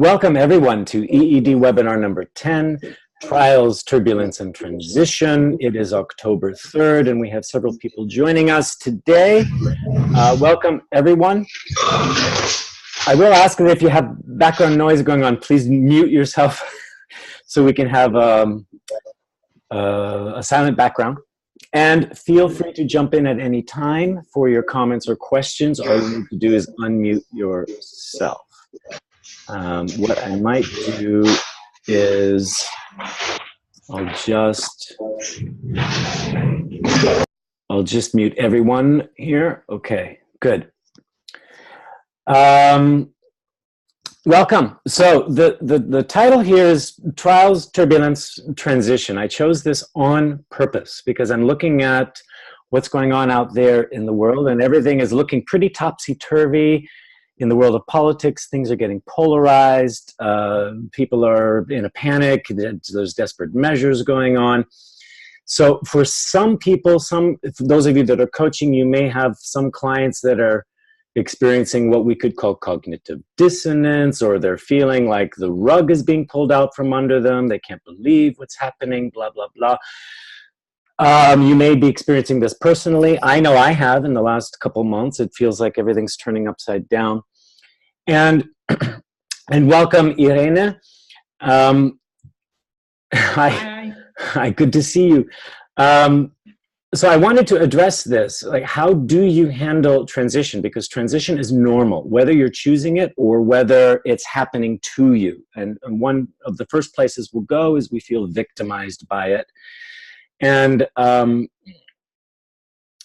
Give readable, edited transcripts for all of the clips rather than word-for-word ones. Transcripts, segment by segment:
Welcome everyone to EED webinar number 10, Trials, Turbulence, and Transition. It is October 3rd and we have several people joining us today. Welcome everyone. I will ask that if you have background noise going on, please mute yourself so we can have a silent background. And feel free to jump in at any time for your comments or questions. All you need to do is unmute yourself. What I might do is I'll just mute everyone here. Okay, good. Welcome. So the title here is Trials, Turbulence, Transition. I chose this on purpose because I'm looking at what's going on out there in the world, and everything is looking pretty topsy-turvy. In the world of politics, things are getting polarized. People are in a panic. There's desperate measures going on. So for some people, for those of you that are coaching, you may have some clients that are experiencing what we could call cognitive dissonance, or they're feeling like the rug is being pulled out from under them. They can't believe what's happening, blah, blah, blah. You may be experiencing this personally. I know I have in the last couple months. It feels like everything's turning upside down. And welcome, Irene. Hi, good to see you. So I wanted to address this, like, how do you handle transition? Because transition is normal, whether you're choosing it or whether it's happening to you. And one of the first places we'll go is we feel victimized by it. And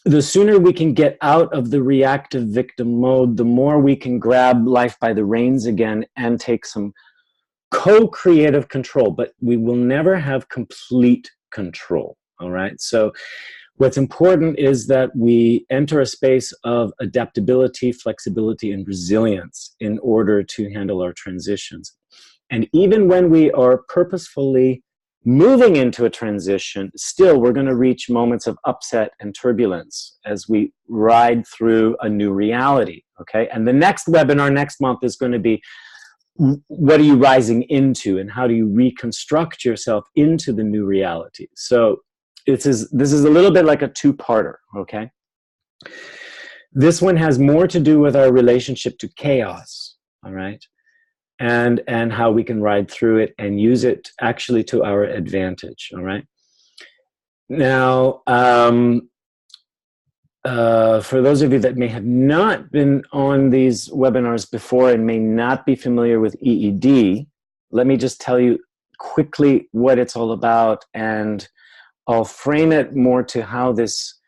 the sooner we can get out of the reactive victim mode, the more we can grab life by the reins again and take some co-creative control. But we will never have complete control, all right? So what's important is that we enter a space of adaptability, flexibility, and resilience in order to handle our transitions. And even when we are purposefully moving into a transition, still we're going to reach moments of upset and turbulence as we ride through a new reality, okay? And the next webinar next month is going to be, what are you rising into and how do you reconstruct yourself into the new reality? So this is a little bit like a two-parter, okay? This one has more to do with our relationship to chaos, all right? And how we can ride through it and use it actually to our advantage, all right? Now, for those of you that may have not been on these webinars before and may not be familiar with EED, let me just tell you quickly what it's all about, and I'll frame it more to how this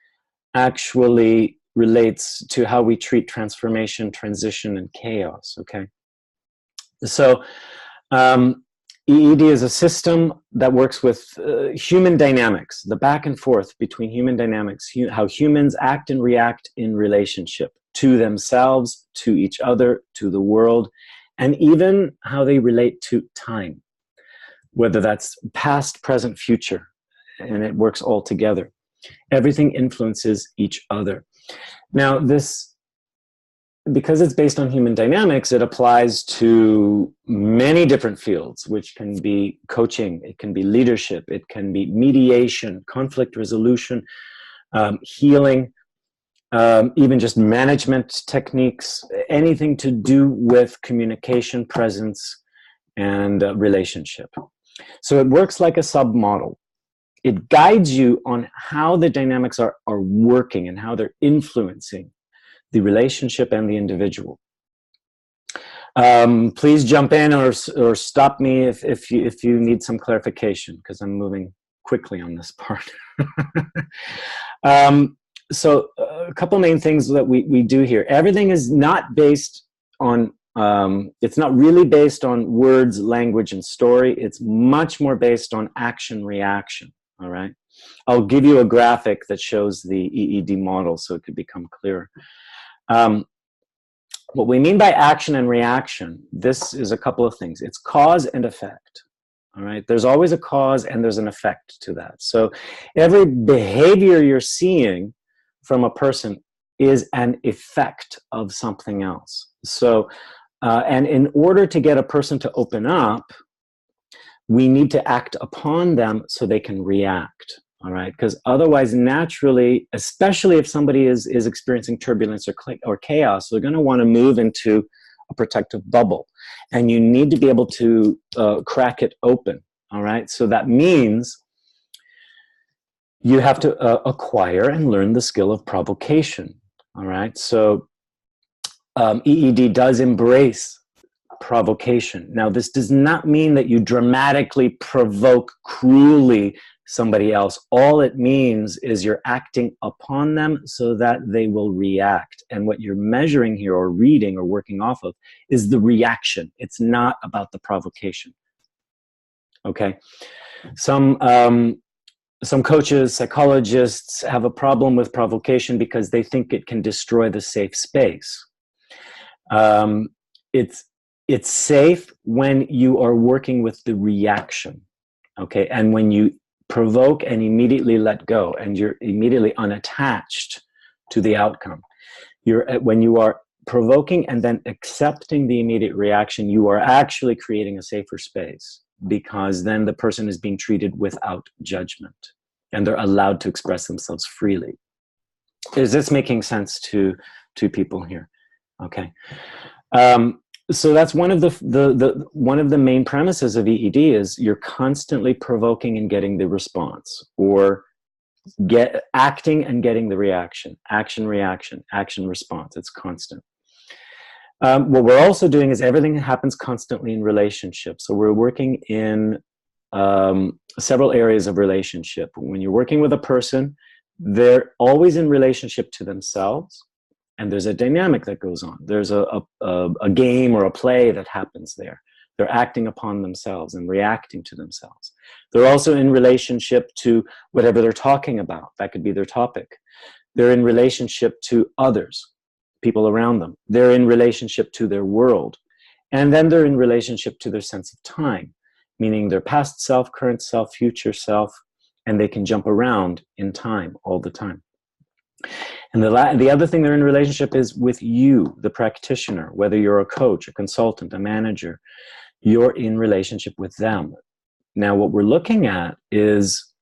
actually relates to how we treat transformation, transition, and chaos, okay? So EED is a system that works with human dynamics, the back and forth between human dynamics, how humans act and react in relationship to themselves, to each other, to the world, and even how they relate to time, whether that's past, present, future, and it works all together. Everything influences each other. Now, because it's based on human dynamics, it applies to many different fields, which can be coaching, it can be leadership, it can be mediation, conflict resolution, healing, even just management techniques, anything to do with communication, presence, and relationship. So it works like a sub-model. It guides you on how the dynamics are working and how they're influencing the relationship and the individual. Please jump in or stop me if you need some clarification, because I'm moving quickly on this part. So a couple main things that we do here. Everything is not based on, it's not really based on words, language, and story. It's much more based on action, reaction, all right? I'll give you a graphic that shows the EED model so it could become clearer. What we mean by action and reaction, this is a couple of things. It's cause and effect, all right? There's always a cause and there's an effect to that. So every behavior you're seeing from a person is an effect of something else. So And in order to get a person to open up, we need to act upon them so they can react. All right, because otherwise, naturally, especially if somebody is experiencing turbulence or chaos, they're going to want to move into a protective bubble, and you need to be able to crack it open. All right, so that means you have to acquire and learn the skill of provocation. All right, so EED does embrace provocation. Now, this does not mean that you dramatically provoke cruelly somebody else. All it means is you're acting upon them so that they will react. And what you're measuring here or reading or working off of is the reaction. It's not about the provocation. Okay? Some coaches, psychologists have a problem with provocation because they think it can destroy the safe space. It's safe when you are working with the reaction, okay? And when you provoke and immediately let go, and you're immediately unattached to the outcome. When you are provoking and then accepting the immediate reaction, you are actually creating a safer space, because then the person is being treated without judgment, and they're allowed to express themselves freely. Is this making sense to people here? Okay. So that's one of the main premises of EED is you're constantly provoking and getting the response, or acting and getting the reaction, action, reaction, action, response. It's constant. What we're also doing is everything happens constantly in relationship. So we're working in several areas of relationship. When you're working with a person, they're always in relationship to themselves. And there's a dynamic that goes on. There's a game or a play that happens there. They're acting upon themselves and reacting to themselves. They're also in relationship to whatever they're talking about. That could be their topic. They're in relationship to others, people around them. They're in relationship to their world. And then they're in relationship to their sense of time, meaning their past self, current self, future self, and they can jump around in time all the time. And the other thing they're in relationship is with you, the practitioner, whether you're a coach, a consultant, a manager, you're in relationship with them. Now, what we're looking at is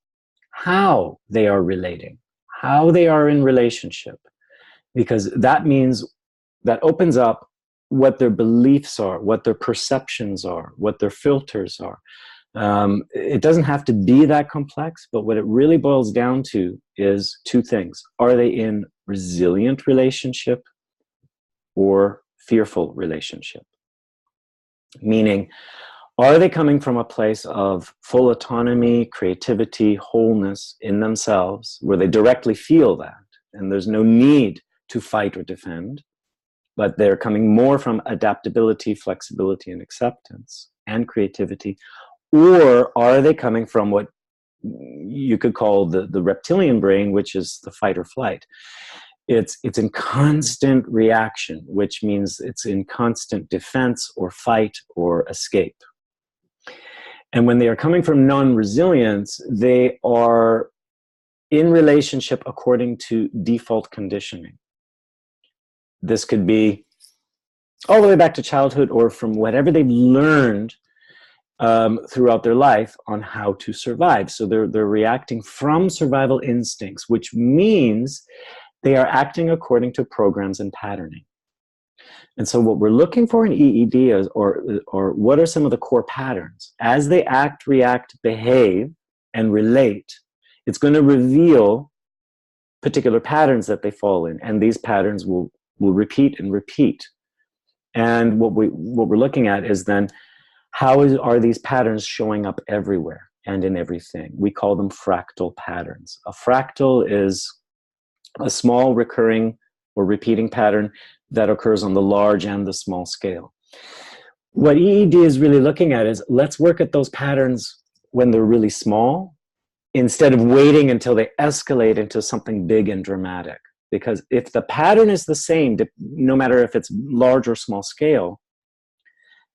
how they are relating, how they are in relationship, because that means that opens up what their beliefs are, what their perceptions are, what their filters are. It doesn't have to be that complex, but what it really boils down to is two things. Are they in resilient relationship or fearful relationship? Meaning, are they coming from a place of full autonomy, creativity, wholeness in themselves, where they directly feel that, and there's no need to fight or defend, but they're coming more from adaptability, flexibility, and acceptance, and creativity? Or are they coming from what you could call the reptilian brain, which is the fight or flight? It's in constant reaction, which means it's in constant defense or fight or escape. And when they are coming from non-resilience, they are in relationship according to default conditioning. This could be all the way back to childhood, or from whatever they've learned throughout their life on how to survive. So they're reacting from survival instincts, which means they are acting according to programs and patterning. And so what we're looking for in EED is, or what are some of the core patterns? As they act, react, behave, and relate, it's going to reveal particular patterns that they fall in, and these patterns will repeat and repeat. And what we're looking at is then, how are these patterns showing up everywhere and in everything? We call them fractal patterns. A fractal is a small recurring or repeating pattern that occurs on the large and the small scale. What EED is really looking at is, let's work at those patterns when they're really small, instead of waiting until they escalate into something big and dramatic. Because if the pattern is the same, no matter if it's large or small scale,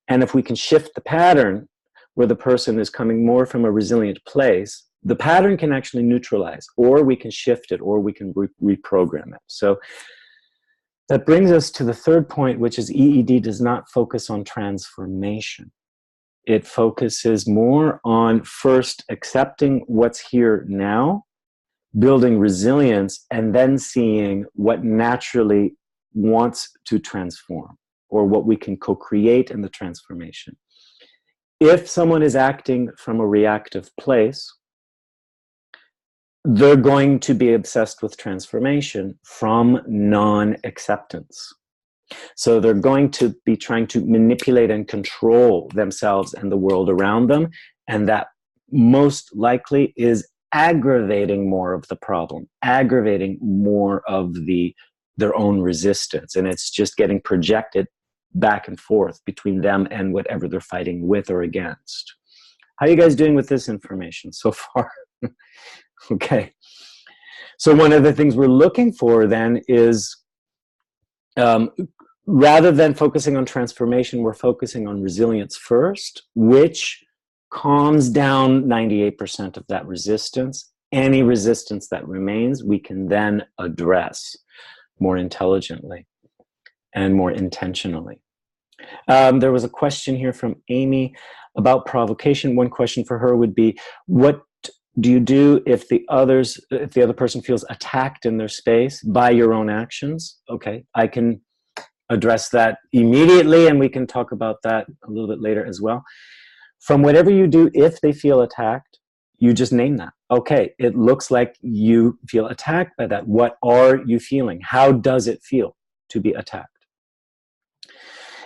and if we can shift the pattern where the person is coming more from a resilient place, the pattern can actually neutralize, or we can shift it, or we can reprogram it. So That brings us to the third point, which is EED does not focus on transformation. It focuses more on first accepting what's here now, building resilience, and then seeing what naturally wants to transform or what we can co-create in the transformation. If someone is acting from a reactive place, they're going to be obsessed with transformation from non-acceptance. So they're going to be trying to manipulate and control themselves and the world around them, and that most likely is aggravating more of the problem, aggravating more of their own resistance, and it's just getting projected back and forth between them and whatever they're fighting with or against. How are you guys doing with this information so far? Okay. So one of the things we're looking for then is, rather than focusing on transformation, we're focusing on resilience first, which calms down 98% of that resistance. Any resistance that remains, we can then address more intelligently and more intentionally. There was a question here from Amy about provocation. One question for her would be, what do you do if the other person feels attacked in their space by your own actions? Okay, I can address that immediately, and we can talk about that a little bit later as well. From whatever you do, if they feel attacked, you just name that. Okay, it looks like you feel attacked by that. What are you feeling? How does it feel to be attacked?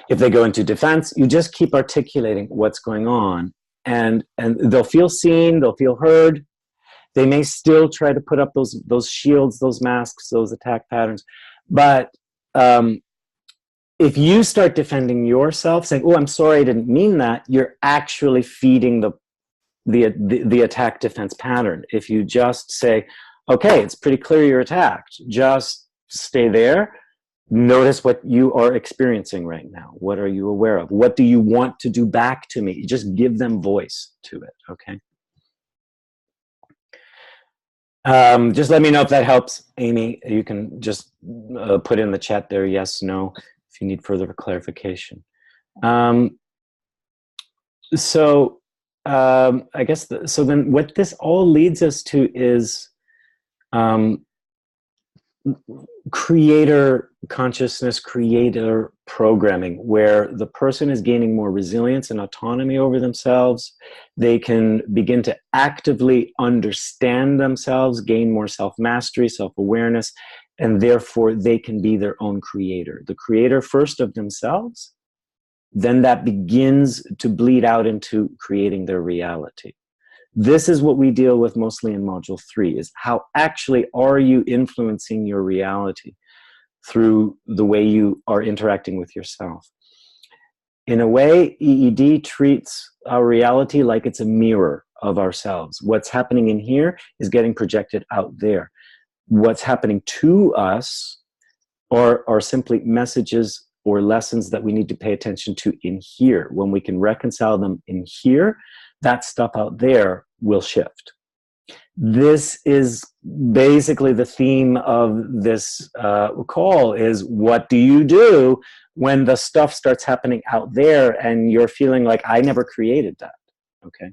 If they go into defense, you just keep articulating what's going on, and they'll feel seen, they'll feel heard. They may still try to put up those shields, those masks, those attack patterns, but if you start defending yourself, saying, "Oh, I'm sorry, I didn't mean that," you're actually feeding the attack defense pattern. If you just say, "Okay, it's pretty clear you're attacked. Just stay there. Notice what you are experiencing right now. What are you aware of? What do you want to do back to me?" You just give them voice to it, okay? Just let me know if that helps, Amy. You can just put in the chat there, yes, no, if you need further clarification. I guess, so then what this all leads us to is creator consciousness, creator programming, where the person is gaining more resilience and autonomy over themselves. They can begin to actively understand themselves, gain more self-mastery, self-awareness, and therefore they can be their own creator. The creator first of themselves, then that begins to bleed out into creating their reality. This is what we deal with mostly in Module 3, is how actually are you influencing your reality through the way you are interacting with yourself. In a way, EED treats our reality like it's a mirror of ourselves. What's happening in here is getting projected out there. What's happening to us are simply messages or lessons that we need to pay attention to in here. When we can reconcile them in here, that stuff out there will shift. This is basically the theme of this call, is what do you do when the stuff starts happening out there and you're feeling like, I never created that, okay?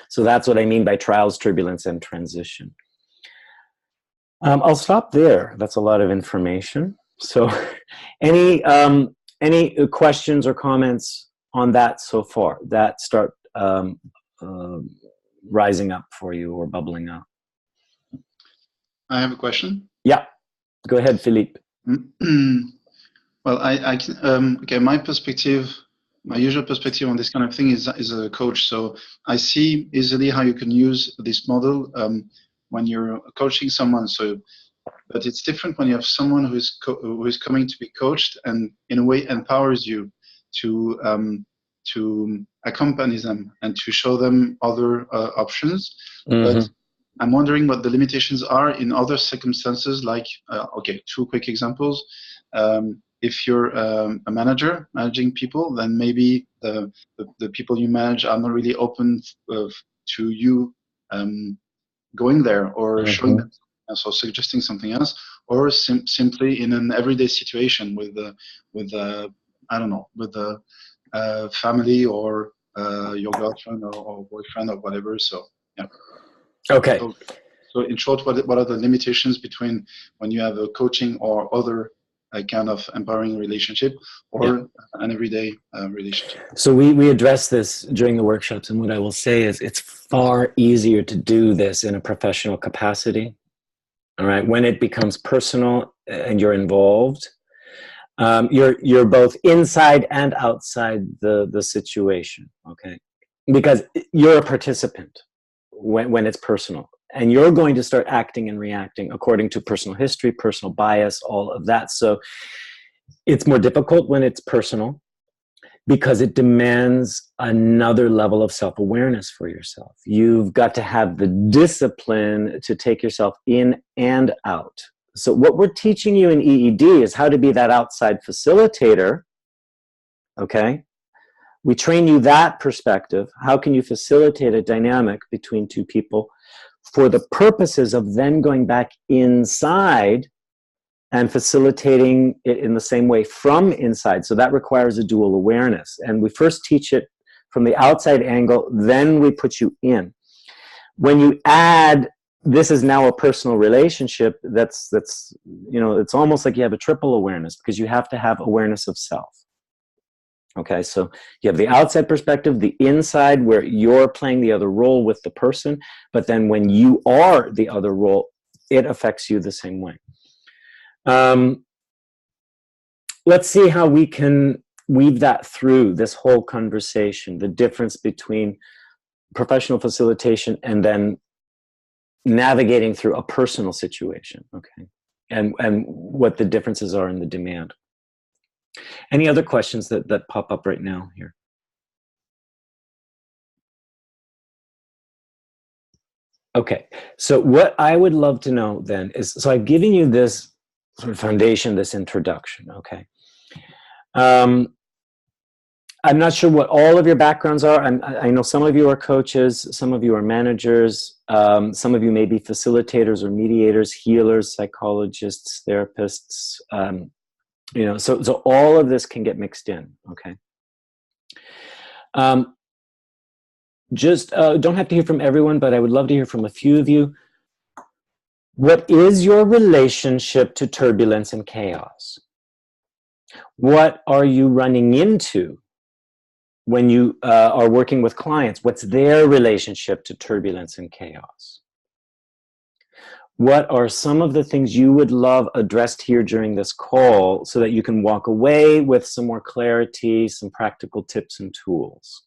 So that's what I mean by trials, turbulence, and transition. I'll stop there. That's a lot of information. So any questions or comments on that so far that start rising up for you or bubbling up? I have a question. Yeah, go ahead, Philippe. Well, okay, my perspective, my usual perspective on this kind of thing is a coach. So I see easily how you can use this model when you're coaching someone. So, but it's different when you have someone who is coming to be coached and in a way empowers you to accompany them and to show them other options. But I'm wondering what the limitations are in other circumstances, like, okay, 2 quick examples. If you're a manager managing people, then maybe the people you manage are not really open to you going there or showing them, so suggesting something else. or simply in an everyday situation with I don't know, with a family or your girlfriend or boyfriend or whatever. So yeah. Okay. So in short, what are the limitations between when you have a coaching or other kind of empowering relationship or an everyday relationship? So we address this during the workshops, and what I will say is it's far easier to do this in a professional capacity. All right, when it becomes personal and you're involved, you're both inside and outside the situation. Okay, because you're a participant when it's personal, and you're going to start acting and reacting according to personal history, personal bias, all of that. So it's more difficult when it's personal, because it demands another level of self-awareness for yourself. You've got to have the discipline to take yourself in and out. So what we're teaching you in EED is how to be that outside facilitator, okay? We train you that perspective. How can you facilitate a dynamic between two people for the purposes of then going back inside and facilitating it in the same way from inside. So that requires a dual awareness. And we first teach it from the outside angle, then we put you in. When you add, this is now a personal relationship, that's you know, it's almost like you have a triple awareness, because you have to have awareness of self. Okay, so you have the outside perspective, the inside where you're playing the other role with the person, but then when you are the other role, it affects you the same way. Let's see how we can weave that through this whole conversation, the difference between professional facilitation and then navigating through a personal situation, okay, and what the differences are in the demand. Any other questions that pop up right now here? Okay, so what I would love to know then is, so I've given you this sort of foundation, this introduction, okay? I'm not sure what all of your backgrounds are. I know some of you are coaches, some of you are managers, some of you may be facilitators or mediators, healers, psychologists, therapists, you know, so all of this can get mixed in, okay? Just don't have to hear from everyone, but I would love to hear from a few of you. What is your relationship to turbulence and chaos? What are you running into when you are working with clients? What's their relationship to turbulence and chaos? What are some of the things you would love addressed here during this call so that you can walk away with some more clarity, some practical tips and tools?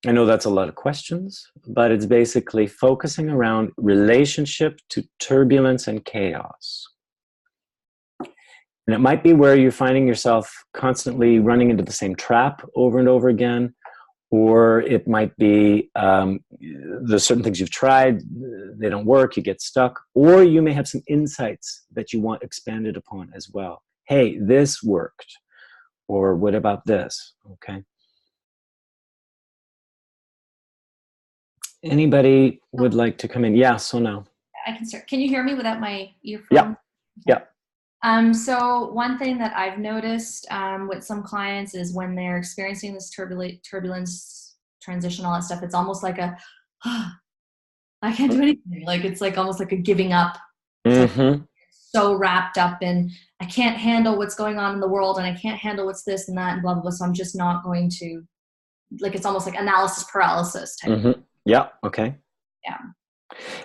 I know that's a lot of questions, but it's basically focusing around relationship to turbulence and chaos. And it might be where you're finding yourself constantly running into the same trap over and over again, or it might be there's certain things you've tried, they don't work, you get stuck, or you may have some insights that you want expanded upon as well. Hey, this worked, or what about this, okay? Anybody would like to come in? Yeah, so now. I can start. Can you hear me without my earphone? Yeah, yeah. So one thing that I've noticed with some clients is when they're experiencing this turbulence, transition, all that stuff, it's almost like a, oh, I can't do anything. Like, it's like almost like a giving up. Mm-hmm. So wrapped up in, I can't handle what's going on in the world, and I can't handle what's this and that and blah, blah, blah. So I'm just not going to, like, it's almost like analysis paralysis type. Mm-hmm. Yeah, okay. Yeah.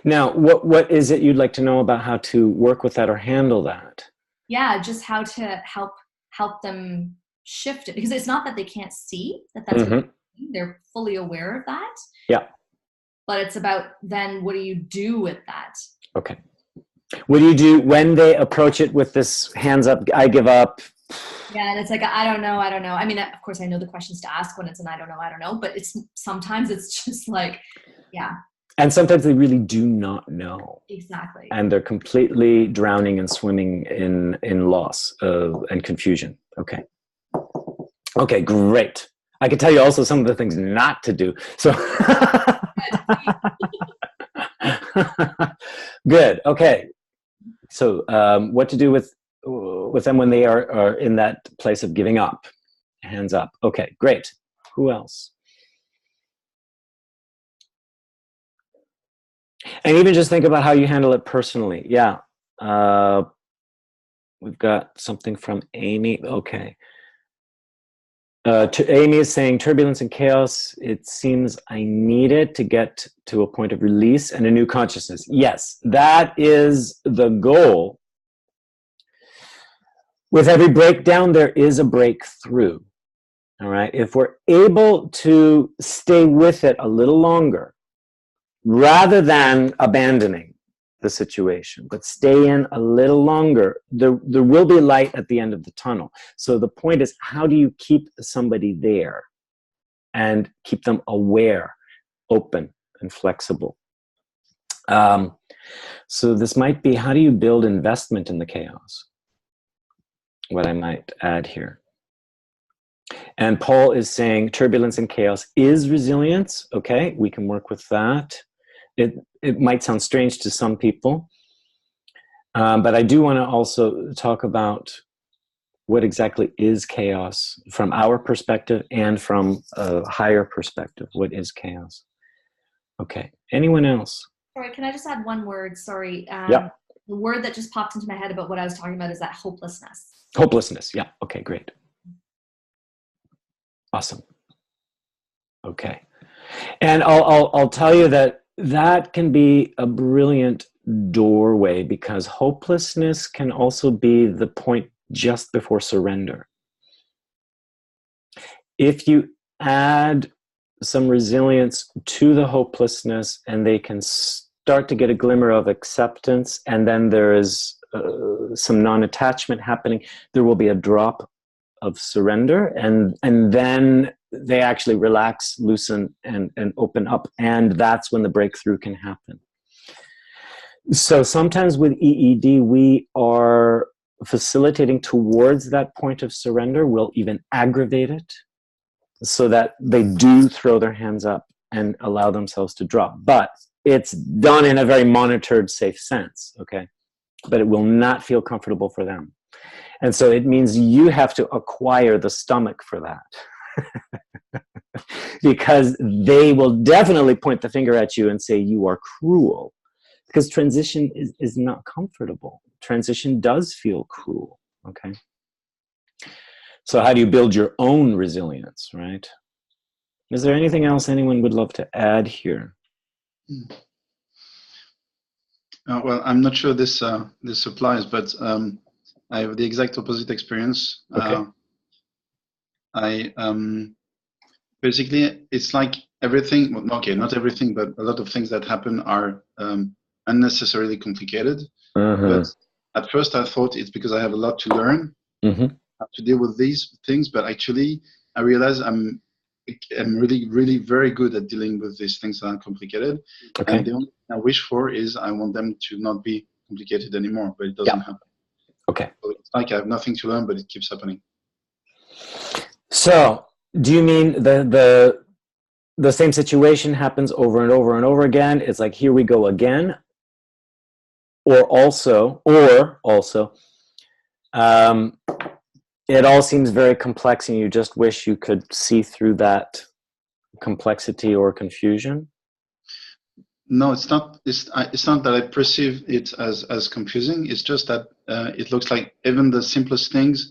Now, what is it you'd like to know about how to work with that or handle that? Yeah, just how to help them shift it, because it's not that they can't see that that's Mm-hmm. they're fully aware of that. Yeah. But it's about then what do you do with that? Okay. What do you do when they approach it with this hands up, I give up? Yeah, and it's like, I don't know. I mean, of course, I know the questions to ask when it's an I don't know, but sometimes it's just like, yeah. And sometimes they really do not know. Exactly. And they're completely drowning and swimming in loss and confusion. Okay. Okay, great. I can tell you also some of the things not to do. So good. Okay. So what to do with them when they are in that place of giving up? Hands up. Okay, great. Who else? And even just think about how you handle it personally. Yeah. We've got something from Amy. Okay. Amy is saying, turbulence and chaos, it seems I need it to get to a point of release and a new consciousness. Yes, that is the goal. With every breakdown, there is a breakthrough. All right. If we're able to stay with it a little longer, rather than abandoning the situation, but stay in a little longer, there will be light at the end of the tunnel. So the point is, how do you keep somebody there and keep them aware, open, and flexible? So this might be, how do you build investment in the chaos? What I might add here. And Paul is saying turbulence and chaos is resilience. Okay, we can work with that. It might sound strange to some people, but I do want to also talk about what exactly is chaos from our perspective and from a higher perspective. What is chaos? Okay, anyone else? Sorry, can I just add one word? Sorry. Yeah. The word that just popped into my head about what I was talking about is that hopelessness. Hopelessness, yeah. Okay, great. Awesome. Okay. And I'll tell you that can be a brilliant doorway, because hopelessness can also be the point just before surrender. If you add some resilience to the hopelessness and they can start to get a glimmer of acceptance, and then there is some non-attachment happening, there will be a drop of surrender, and then they actually relax, loosen, and open up, and that's when the breakthrough can happen. So sometimes with EED, we are facilitating towards that point of surrender. We'll even aggravate it so that they do throw their hands up and allow themselves to drop. But it's done in a very monitored, safe sense, okay? But it will not feel comfortable for them. And so it means you have to acquire the stomach for that. Because they will definitely point the finger at you and say you are cruel. Because transition is not comfortable. Transition does feel cruel, okay? So how do you build your own resilience, right? Is there anything else anyone would love to add here? Well, I'm not sure this applies, but I have the exact opposite experience. Okay. Basically, it's like everything, well, okay, not everything, but a lot of things that happen are unnecessarily complicated. But at first I thought it's because I have a lot to learn how to deal with these things, but actually I realize I'm really, really very good at dealing with these things that are complicated. Okay. And the only thing I wish for is I want them to not be complicated anymore, but it doesn't happen. Okay. So it's like I have nothing to learn, but it keeps happening. So do you mean the same situation happens over and over and over again? It's like, here we go again. Or also, it all seems very complex and you just wish you could see through that complexity or confusion? No, it's not. It's not that I perceive it as confusing. It's just that it looks like even the simplest things,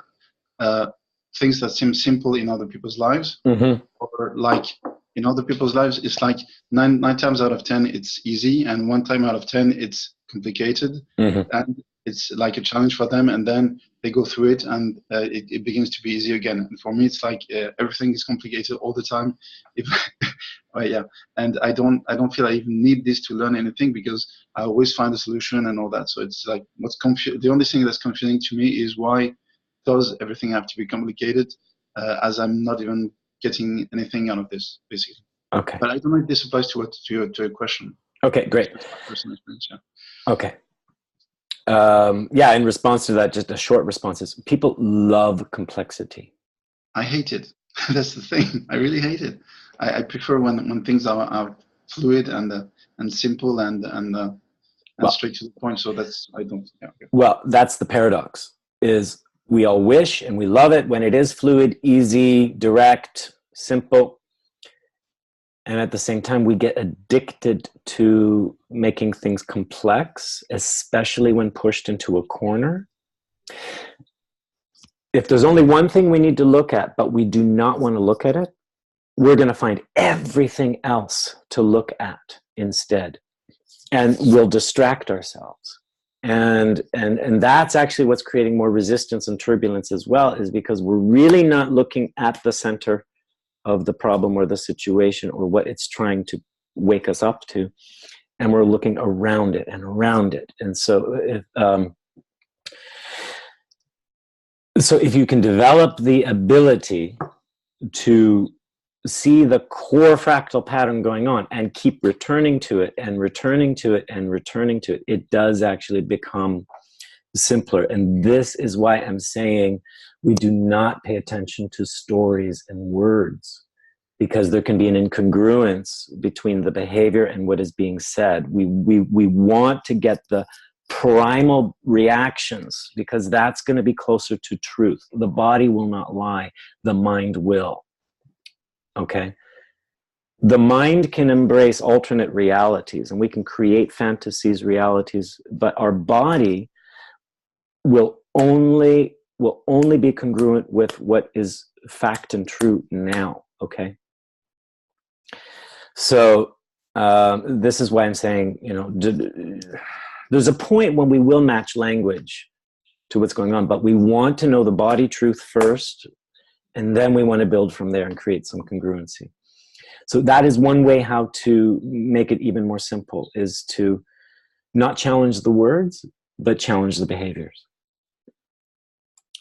things that seem simple in other people's lives, or like in other people's lives, it's like nine times out of 10 it's easy, and 1 time out of 10 it's complicated, and it's like a challenge for them, and then they go through it, and it begins to be easy again. And for me, it's like everything is complicated all the time. Yeah, and I don't feel I even need this to learn anything, because I always find a solution and all that. So it's like the only thing that's confusing to me is, why does everything have to be complicated, as I'm not even getting anything out of this, basically. Okay. But I don't know if this applies to your question. Okay, great. Personal experience, yeah. Okay. Yeah, in response to that, just a short response is, people love complexity. I hate it. That's the thing. I really hate it. I prefer when things are fluid and simple and and straight to the point. So that's, I don't, yeah. Okay. Well, that's the paradox, is we all wish and we love it when it is fluid, easy, direct, simple. And at the same time, we get addicted to making things complex, especially when pushed into a corner. If there's only one thing we need to look at, but we do not want to look at it, we're going to find everything else to look at instead. And we'll distract ourselves. And that's actually what's creating more resistance and turbulence as well, is because we're really not looking at the center of the problem or the situation or what it's trying to wake us up to. And we're looking around it and around it. And so if you can develop the ability to see the core fractal pattern going on and keep returning to it and returning to it and returning to it, it does actually become simpler. And this is why I'm saying we do not pay attention to stories and words, because there can be an incongruence between the behavior and what is being said. We want to get the primal reactions, because that's going to be closer to truth. The body will not lie, the mind will. Okay? The mind can embrace alternate realities, and we can create fantasies, realities, but our body will only be congruent with what is fact and true now. Okay? So this is why I'm saying, you know, there's a point when we will match language to what's going on, but we want to know the body truth first, and then we want to build from there and create some congruency. So that is one way how to make it even more simple, is to not challenge the words, but challenge the behaviors.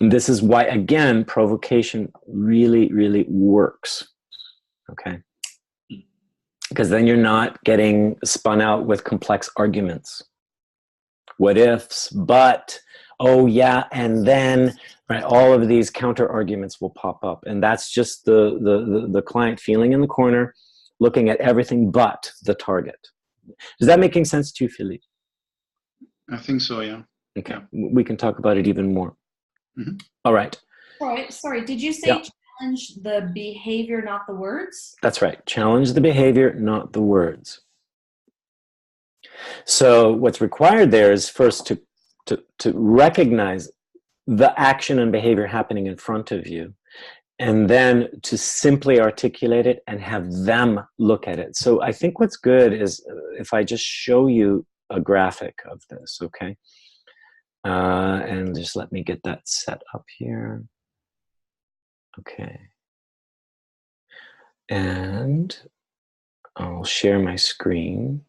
And this is why, again, provocation really, really works. Okay? Because then you're not getting spun out with complex arguments. What ifs, but, oh yeah, and then, right? All of these counter arguments will pop up. And that's just the client feeling in the corner, looking at everything but the target. Is that making sense to you, Philippe? I think so, yeah. Okay, yeah. We can talk about it even more. Mm-hmm. All right. Sorry, did you say challenge the behavior, not the words? That's right. Challenge the behavior, not the words. So what's required there is first to recognize the action and behavior happening in front of you, and then to simply articulate it and have them look at it. So I think what's good is if I just show you a graphic of this, okay? And just let me get that set up here. Okay. And I'll share my screen.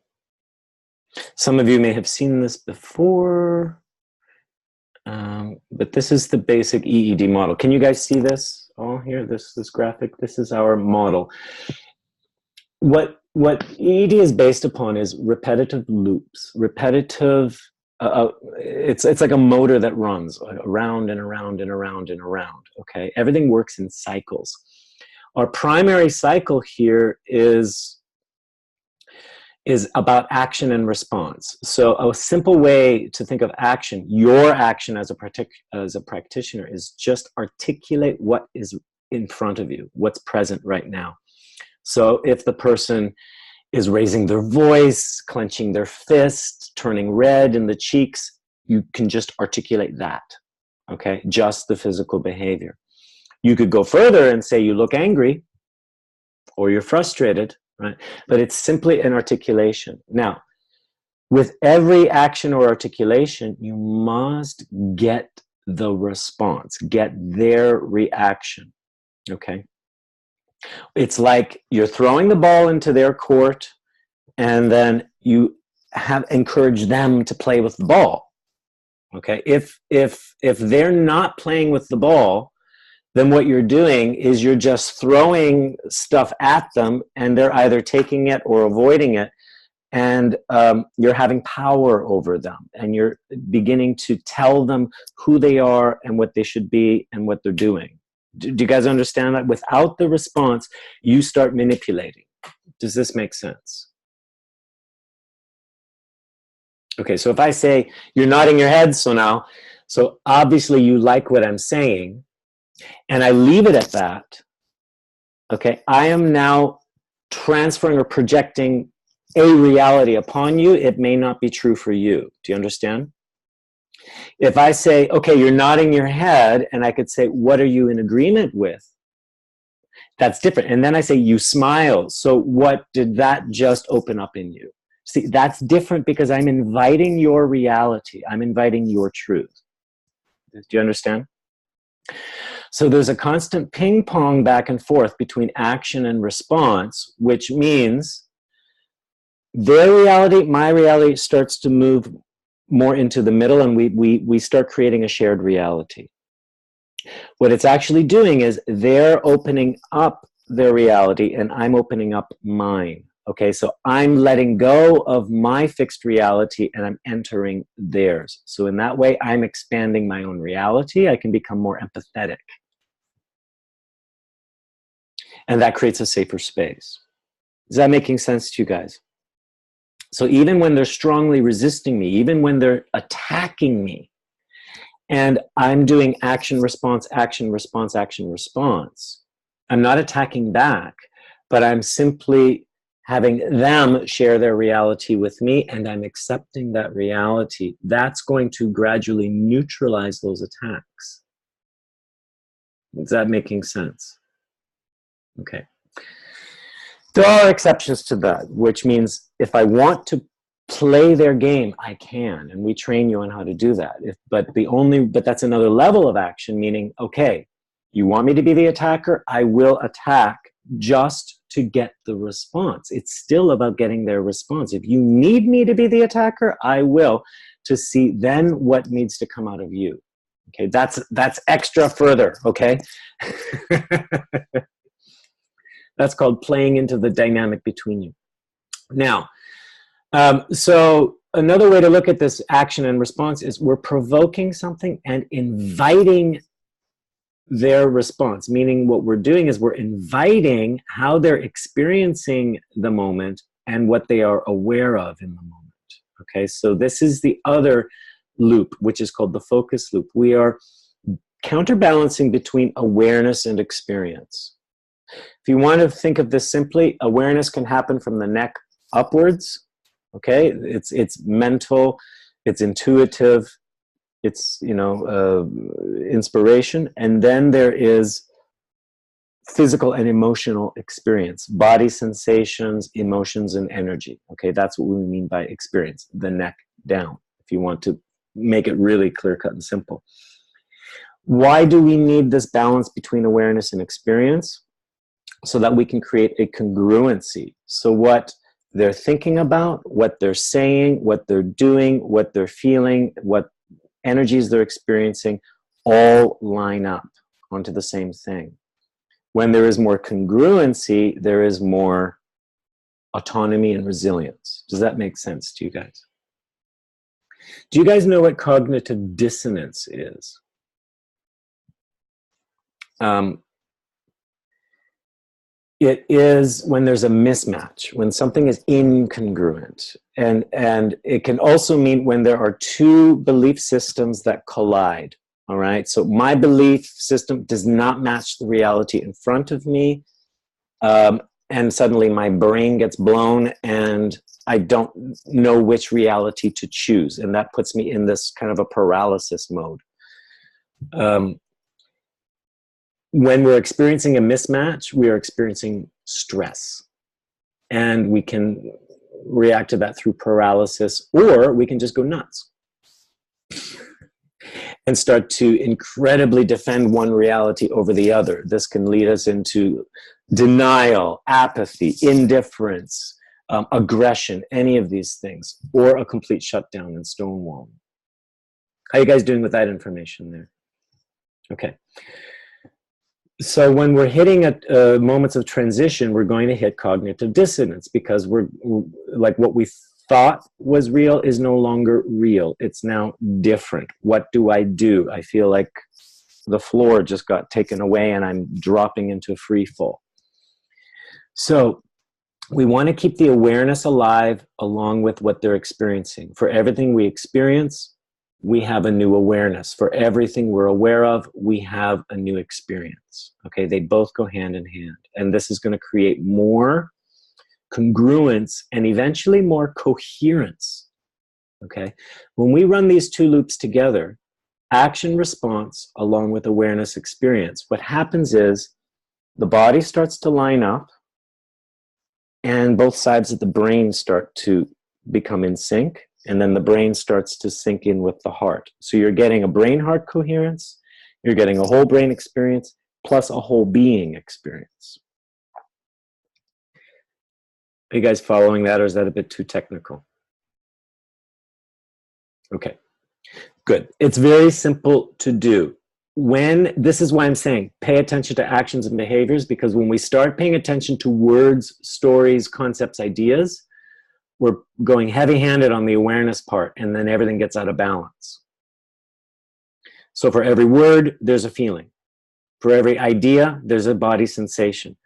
Some of you may have seen this before, but this is the basic EED model. Can you guys see this all here? This graphic. This is our model. What EED is based upon is repetitive loops. Repetitive. It's like a motor that runs around and around and around and around. Okay, everything works in cycles. Our primary cycle here is about action and response. So a simple way to think of action, your action as a practitioner, is just articulate what is in front of you, what's present right now. So if the person is raising their voice, clenching their fist, turning red in the cheeks, you can just articulate that, okay? Just the physical behavior. You could go further and say you look angry or you're frustrated, right? But it's simply an articulation. Now, with every action or articulation, you must get the response, get their reaction, okay? It's like you're throwing the ball into their court, and then you have encouraged them to play with the ball, okay? If they're not playing with the ball, then what you're doing is you're just throwing stuff at them, and they're either taking it or avoiding it, and you're having power over them, and you're beginning to tell them who they are and what they should be and what they're doing. Do you guys understand that? Without the response, you start manipulating. Does this make sense? Okay, so if I say, you're nodding your head, so obviously you like what I'm saying, and I leave it at that, okay, I am now transferring or projecting a reality upon you. It may not be true for you. Do you understand? If I say, okay, you're nodding your head, and I could say, what are you in agreement with? That's different. And then I say, you smile. So what did that just open up in you? See, that's different because I'm inviting your reality. I'm inviting your truth. Do you understand? So there's a constant ping pong back and forth between action and response, which means their reality, my reality starts to move more into the middle, and we start creating a shared reality. What it's actually doing is they're opening up their reality and I'm opening up mine. Okay, so I'm letting go of my fixed reality and I'm entering theirs. So in that way, I'm expanding my own reality. I can become more empathetic. And that creates a safer space. Is that making sense to you guys? So even when they're strongly resisting me, even when they're attacking me, and I'm doing action, response, action, response, action, response, I'm not attacking back, but I'm simply having them share their reality with me, and I'm accepting that reality. That's going to gradually neutralize those attacks. Is that making sense? Okay. There are exceptions to that, which means if I want to play their game, I can, and we train you on how to do that. But that's another level of action, meaning, okay, you want me to be the attacker? I will attack just to get the response. It's still about getting their response. If you need me to be the attacker, I will, to see then what needs to come out of you. Okay, that's extra further, okay? That's called playing into the dynamic between you. Now, so another way to look at this action and response is we're provoking something and inviting their response, meaning what we're doing is we're inviting how they're experiencing the moment and what they are aware of in the moment. Okay, so this is the other loop, which is called the focus loop. We are counterbalancing between awareness and experience. If you want to think of this simply, awareness can happen from the neck upwards. Okay, it's mental, it's intuitive, it's inspiration, and then there is physical and emotional experience, body sensations, emotions, and energy. Okay, that's what we mean by experience, the neck down, if you want to make it really clear cut and simple. Why do we need this balance between awareness and experience? So that we can create a congruency. So what they're thinking about, what they're saying, what they're doing, what they're feeling, what energies they're experiencing, all line up onto the same thing. When there is more congruency, there is more autonomy and resilience. Does that make sense to you guys? Do you guys know what cognitive dissonance is? It is when there's a mismatch, when something is incongruent. And it can also mean when there are two belief systems that collide, all right? So my belief system does not match the reality in front of me, and suddenly my brain gets blown and I don't know which reality to choose. And that puts me in this kind of a paralysis mode. When we're experiencing a mismatch, we are experiencing stress. And we can react to that through paralysis, or we can just go nuts and start to incredibly defend one reality over the other. This can lead us into denial, apathy, indifference, aggression, any of these things, or a complete shutdown and stonewall. How are you guys doing with that information there? Okay. So when we're hitting at moments of transition, we're going to hit cognitive dissonance because we're like what we thought was real is no longer real. It's now different. What do? I feel like the floor just got taken away and I'm dropping into free fall. So we want to keep the awareness alive along with what they're experiencing. For everything we experience, we have a new awareness. For everything we're aware of, we have a new experience. Okay, they both go hand in hand. And this is going to create more congruence and eventually more coherence. Okay, when we run these two loops together, action response along with awareness experience, what happens is the body starts to line up and both sides of the brain start to become in sync, and then the brain starts to sync in with the heart. So you're getting a brain-heart coherence, you're getting a whole brain experience, plus a whole being experience. Are you guys following that, or is that a bit too technical? Okay, good. It's very simple to do. This is why I'm saying pay attention to actions and behaviors, because when we start paying attention to words, stories, concepts, ideas, we're going heavy-handed on the awareness part, and then everything gets out of balance. So for every word, there's a feeling. For every idea, there's a body sensation.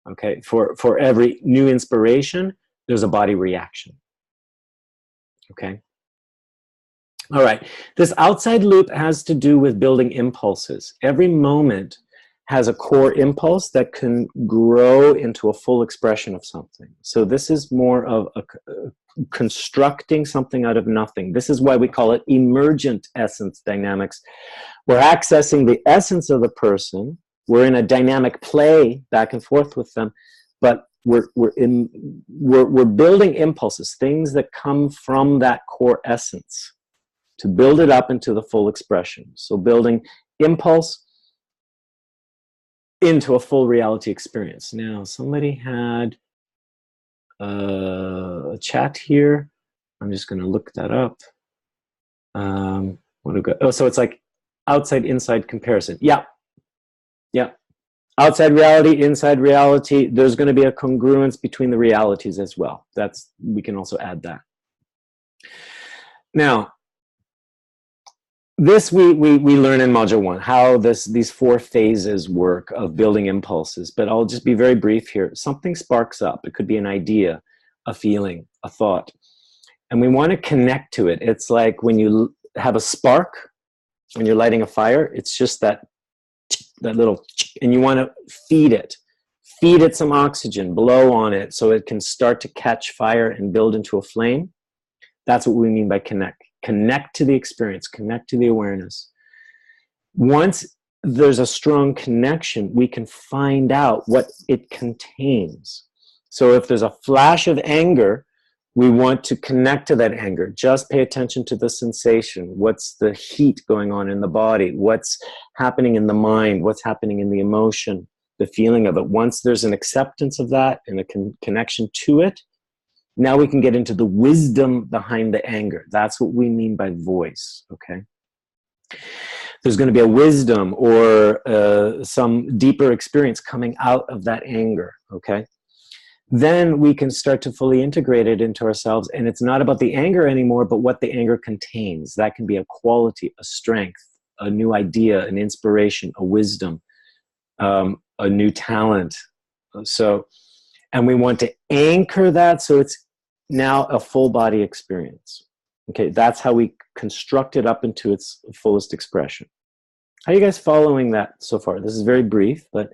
Okay, for every new inspiration, there's a body reaction. Okay. All right, this outside loop has to do with building impulses. Every moment has a core impulse that can grow into a full expression of something. So this is more of constructing something out of nothing. This is why we call it emergent essence dynamics. We're accessing the essence of the person. We're in a dynamic play back and forth with them, but we're building impulses, things that come from that core essence, to build it up into the full expression. So building impulse into a full reality experience. Now, somebody had a chat here. I'm just going to look that up. So it's like outside, inside comparison. Yeah. Yeah. Outside reality, inside reality. There's going to be a congruence between the realities as well. We can also add that. Now, this we learn in Module 1, how these 4 phases work of building impulses, but I'll just be very brief here. Something sparks up. It could be an idea, a feeling, a thought, and we want to connect to it. It's like when you have a spark, when you're lighting a fire, it's just that little, and you want to feed it some oxygen, blow on it so it can start to catch fire and build into a flame. That's what we mean by connect. Connect to the experience, connect to the awareness. Once there's a strong connection, we can find out what it contains. So if there's a flash of anger, we want to connect to that anger. Just pay attention to the sensation. What's the heat going on in the body? What's happening in the mind? What's happening in the emotion? The feeling of it. Once there's an acceptance of that and a connection to it, now we can get into the wisdom behind the anger. That's what we mean by voice, okay? There's going to be a wisdom or some deeper experience coming out of that anger, okay? Then we can start to fully integrate it into ourselves, and it's not about the anger anymore, but what the anger contains. That can be a quality, a strength, a new idea, an inspiration, a wisdom, a new talent. And we want to anchor that so it's now a full body experience. Okay, that's how we construct it up into its fullest expression. How are you guys following that so far? This is very brief, but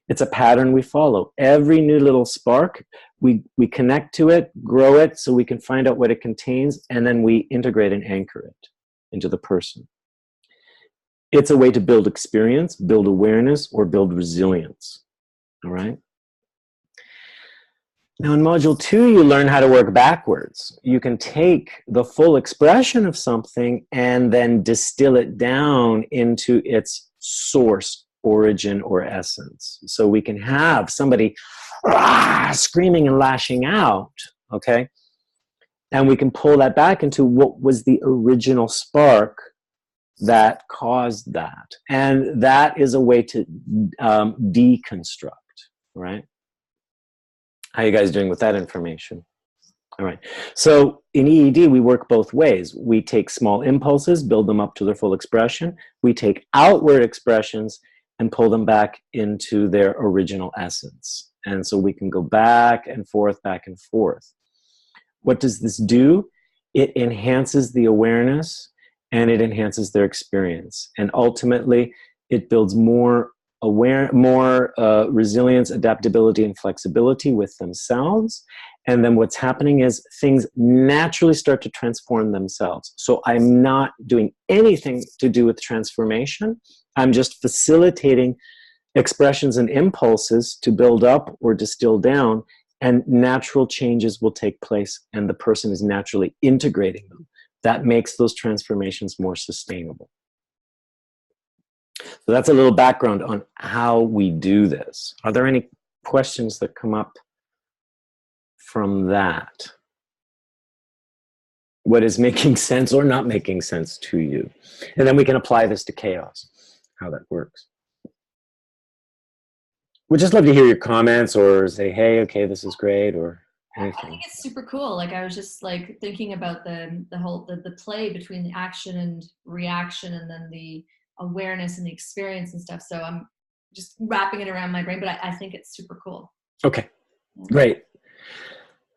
it's a pattern we follow. Every new little spark, we connect to it, grow it so we can find out what it contains, and then we integrate and anchor it into the person. It's a way to build experience, build awareness, or build resilience. All right? Now in Module 2, you learn how to work backwards. You can take the full expression of something and then distill it down into its source, origin, or essence. So we can have somebody screaming and lashing out, okay? And we can pull that back into what was the original spark that caused that. And that is a way to deconstruct, right? How are you guys doing with that information? All right. So in EED, we work both ways. We take small impulses, build them up to their full expression. We take outward expressions and pull them back into their original essence. And so we can go back and forth, back and forth. What does this do? It enhances the awareness and it enhances their experience. And ultimately, it builds more resilience, adaptability, and flexibility with themselves. And then what's happening is things naturally start to transform themselves. So I'm not doing anything to do with transformation. I'm just facilitating expressions and impulses to build up or distill down, and natural changes will take place, and the person is naturally integrating them. That makes those transformations more sustainable. So that's a little background on how we do this. Are there any questions that come up from that? What is making sense or not making sense to you? And then we can apply this to chaos, how that works. We'd just love to hear your comments or say, hey, okay, this is great, or anything. I think it's super cool. Like I was just like thinking about the play between the action and reaction, and then the awareness and the experience and stuff. So I'm just wrapping it around my brain, but I think it's super cool. Okay, great.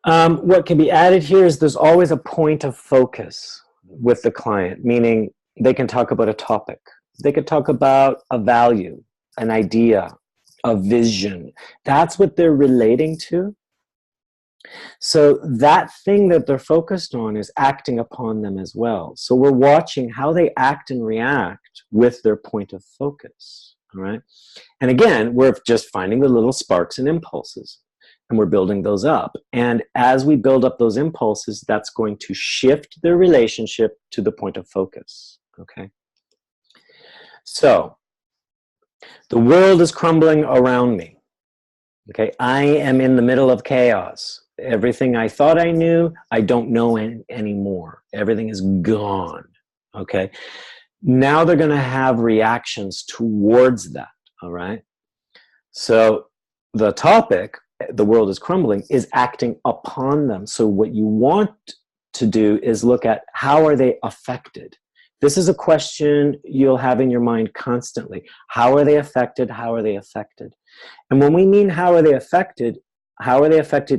What can be added here is there's always a point of focus with the client, meaning they can talk about a topic. They could talk about a value, an idea, a vision. That's what they're relating to. So that thing that they're focused on is acting upon them as well. So we're watching how they act and react with their point of focus. All right. And again, we're just finding the little sparks and impulses, and we're building those up. And as we build up those impulses, that's going to shift their relationship to the point of focus. Okay. So the world is crumbling around me. Okay. I am in the middle of chaos. Everything I thought I knew, I don't know anymore. Everything is gone. Okay. Now they're going to have reactions towards that. All right. So the topic, the world is crumbling, is acting upon them. So what you want to do is look at how are they affected. This is a question you'll have in your mind constantly. How are they affected? How are they affected? And when we mean how are they affected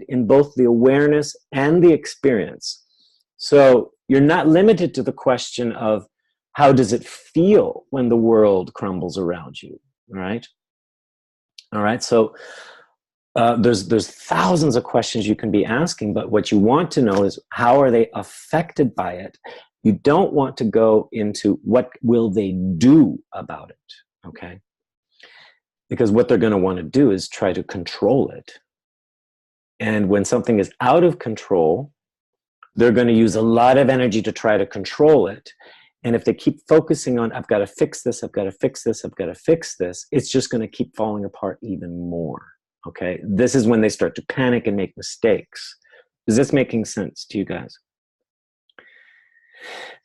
in both the awareness and the experience? So you're not limited to the question of how does it feel when the world crumbles around you, right? All right, so there's thousands of questions you can be asking, but what you want to know is how are they affected by it? You don't want to go into what will they do about it, okay? Because what they're going to want to do is try to control it. And when something is out of control, they're going to use a lot of energy to try to control it. And if they keep focusing on, I've got to fix this, I've got to fix this, I've got to fix this, it's just going to keep falling apart even more, okay? This is when they start to panic and make mistakes. Is this making sense to you guys?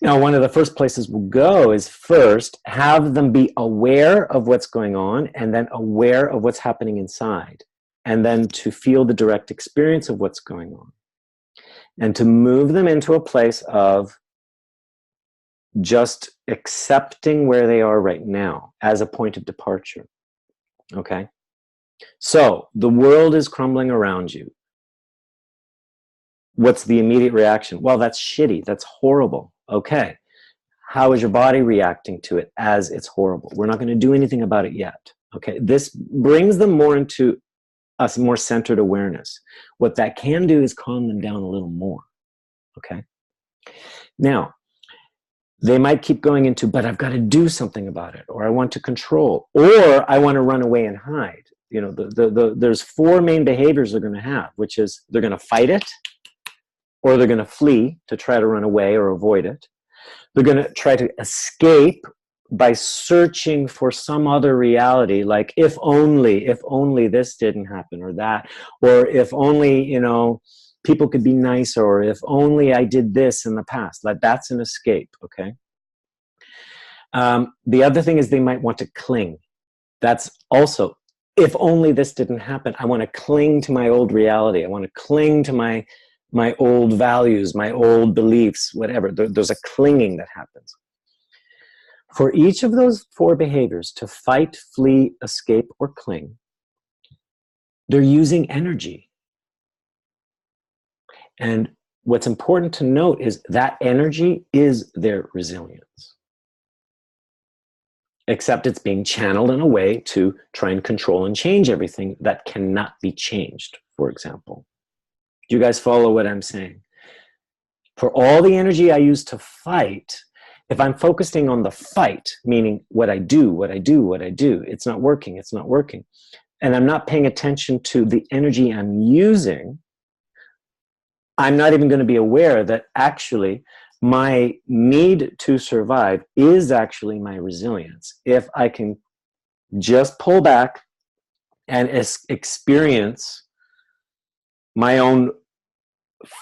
Now, one of the first places we'll go is first have them be aware of what's going on, and then aware of what's happening inside, and then to feel the direct experience of what's going on, and to move them into a place of just accepting where they are right now as a point of departure. Okay? So the world is crumbling around you. What's the immediate reaction? Well, that's shitty. That's horrible. Okay. How is your body reacting to it as it's horrible? We're not going to do anything about it yet. Okay. This brings them more into a more centered awareness. What that can do is calm them down a little more. Okay. Now, they might keep going into, but I've got to do something about it, or I want to control, or I want to run away and hide. You know, there's four main behaviors they're going to have, which is they're going to fight it, or they're going to flee to try to run away or avoid it. They're going to try to escape by searching for some other reality, like if only this didn't happen, or that, or if only, you know, people could be nicer, or if only I did this in the past. Like that's an escape, okay? The other thing is they might want to cling. That's also, if only this didn't happen, I want to cling to my old reality. I want to cling to my old values, my old beliefs, whatever. There's a clinging that happens. For each of those 4 behaviors, to fight, flee, escape, or cling, they're using energy. And what's important to note is that energy is their resilience. Except it's being channeled in a way to try and control and change everything that cannot be changed, for example. Do you guys follow what I'm saying? For all the energy I use to fight, if I'm focusing on the fight, meaning what I do, it's not working, and I'm not paying attention to the energy I'm using, I'm not even going to be aware that actually my need to survive is actually my resilience. If I can just pull back and experience my own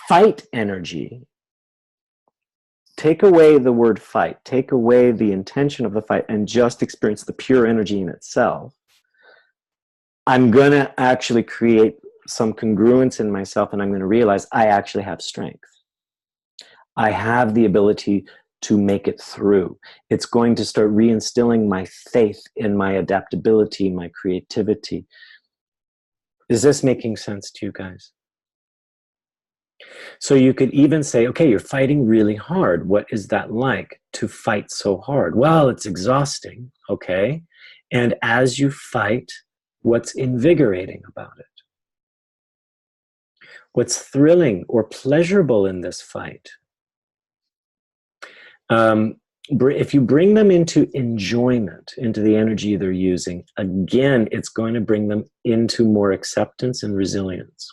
fight energy, take away the word fight, take away the intention of the fight, and just experience the pure energy in itself, I'm going to actually create some congruence in myself, and I'm going to realize I actually have strength. I have the ability to make it through. It's going to start reinstilling my faith in my adaptability, my creativity. Is this making sense to you guys? So you could even say, okay, you're fighting really hard. What is that like to fight so hard? Well, it's exhausting, okay? And as you fight, what's invigorating about it? What's thrilling or pleasurable in this fight? If you bring them into enjoyment, into the energy they're using, again, it's going to bring them into more acceptance and resilience.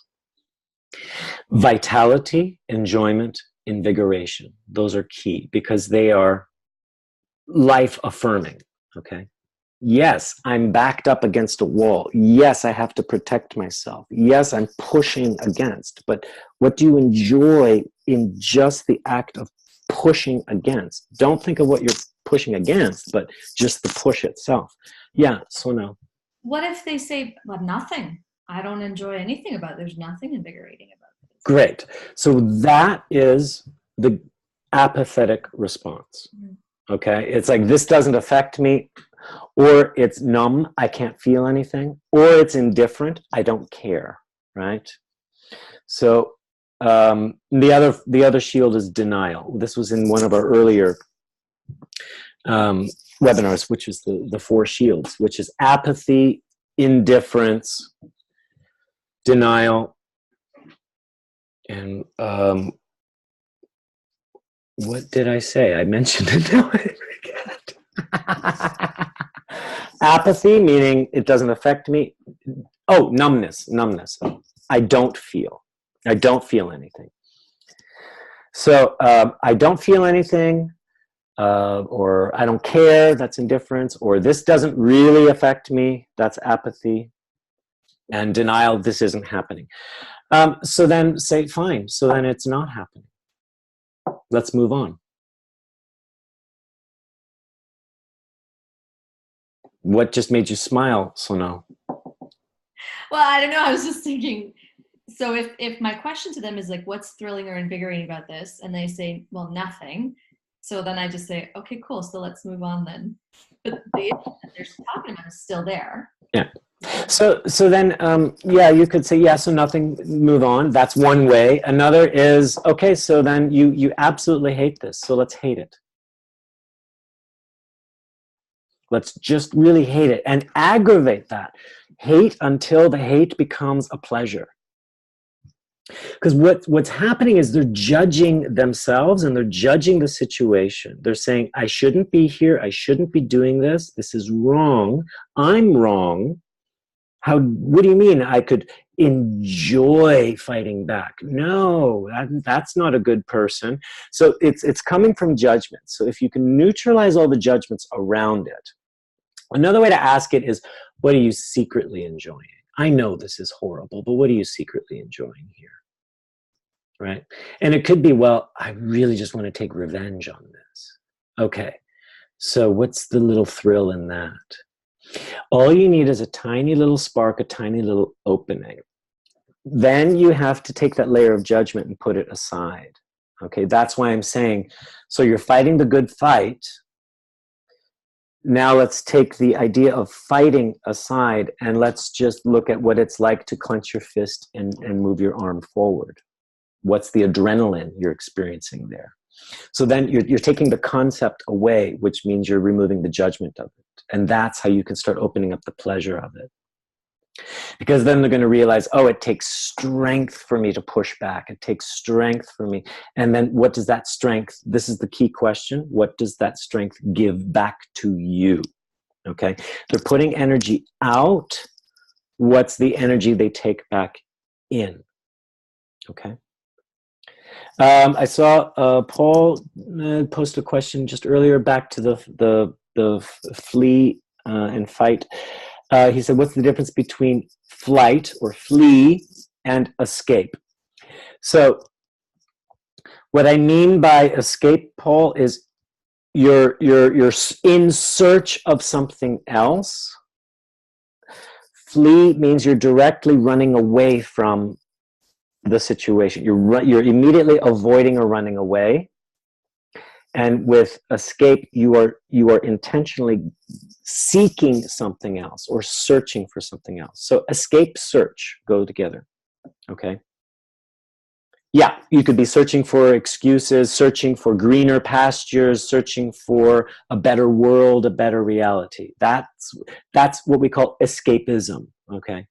Vitality, enjoyment, invigoration. Those are key because they are life affirming, okay? Yes, I'm backed up against a wall. Yes, I have to protect myself. Yes, I'm pushing against. But what do you enjoy in just the act of pushing against? Don't think of what you're pushing against, but just the push itself. Yeah, so now. What if they say, well, nothing? I don't enjoy anything about it. There's nothing invigorating about it. Great. So that is the apathetic response. Okay? It's like, this doesn't affect me, or it's numb, I can't feel anything, or it's indifferent, I don't care, right? So the other shield is denial. This was in one of our earlier webinars, which is the 4 shields, which is apathy, indifference, denial, and what did I say? I mentioned it now. I forget. Apathy, meaning it doesn't affect me. Oh, numbness. I don't feel anything. So I don't feel anything, or I don't care, that's indifference, or this doesn't really affect me, that's apathy. And denial, this isn't happening. So then say, fine, so then it's not happening. Let's move on. What just made you smile, Sonal? Well, I don't know. I was just thinking, so if my question to them is like, what's thrilling or invigorating about this? And they say, well, nothing. So then I just say, okay, cool. So let's move on then. But the issue that they're talking about is still there. Yeah. So then, yeah, you could say, yeah, so nothing, move on. That's one way. Another is, okay, so then you absolutely hate this. So let's hate it. Let's just really hate it and aggravate that. Hate until the hate becomes a pleasure. Because what's happening is they're judging themselves and they're judging the situation. They're saying, I shouldn't be here. I shouldn't be doing this. This is wrong. I'm wrong. What do you mean I could enjoy fighting back? No, that's not a good person. So it's coming from judgment. So if you can neutralize all the judgments around it, another way to ask it is, what are you secretly enjoying? I know this is horrible, but what are you secretly enjoying here? Right? And it could be, well, I really just want to take revenge on this. Okay, so what's the little thrill in that? All you need is a tiny little spark, a tiny little opening. Then you have to take that layer of judgment and put it aside. Okay, that's why I'm saying, so you're fighting the good fight, Now let's take the idea of fighting aside, and let's just look at what it's like to clench your fist and move your arm forward. What's the adrenaline you're experiencing there? So then you're taking the concept away, which means you're removing the judgment of it. And that's how you can start opening up the pleasure of it. Because then they're going to realize, oh, it takes strength for me to push back. It takes strength for me. And then what does that strength, this is the key question, what does that strength give back to you? Okay? They're putting energy out. What's the energy they take back in? Okay? I saw Paul post a question just earlier back to the flee and fight. He said, what's the difference between flight or flee and escape? So what I mean by escape, Paul, is you're in search of something else. Flee means you're directly running away from the situation. You're immediately avoiding or running away. And with escape, you are intentionally seeking something else or searching for something else. So escape, search go together. Okay. Yeah, you could be searching for excuses, searching for greener pastures, searching for a better world, a better reality. That's what we call escapism. Okay.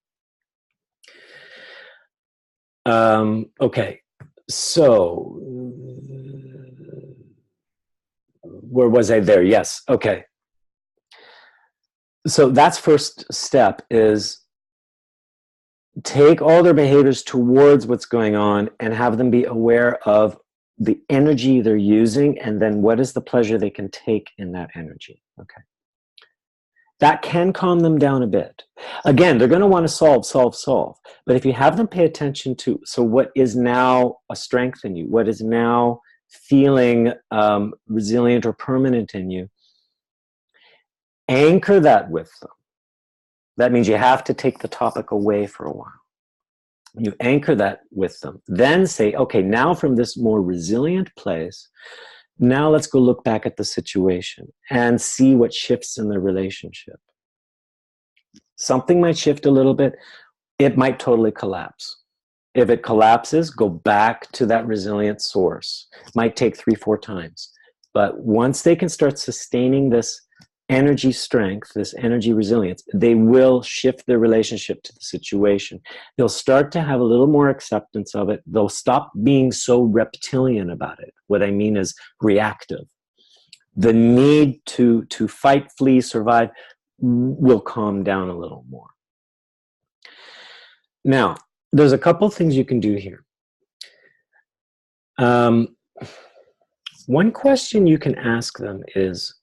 Okay. So where was I there? Yes. Okay. So that's first step, is take all their behaviors towards what's going on and have them be aware of the energy they're using, and then what is the pleasure they can take in that energy. Okay. That can calm them down a bit. Again, they're going to want to solve. But if you have them pay attention to, so what is now a strength in you? What is now feeling resilient or permanent in you? Anchor that with them. That means you have to take the topic away for a while. You anchor that with them. Then say, okay, now from this more resilient place, now let's go look back at the situation and see what shifts in the relationship. Something might shift a little bit. It might totally collapse. If it collapses, go back to that resilient source. It might take 3-4 times. But once they can start sustaining this energy strength, this energy resilience, they will shift their relationship to the situation. They'll start to have a little more acceptance of it. They'll stop being so reptilian about it. What I mean is reactive. The need to fight, flee, survive will calm down a little more. Now, there's a couple things you can do here. One question you can ask them is,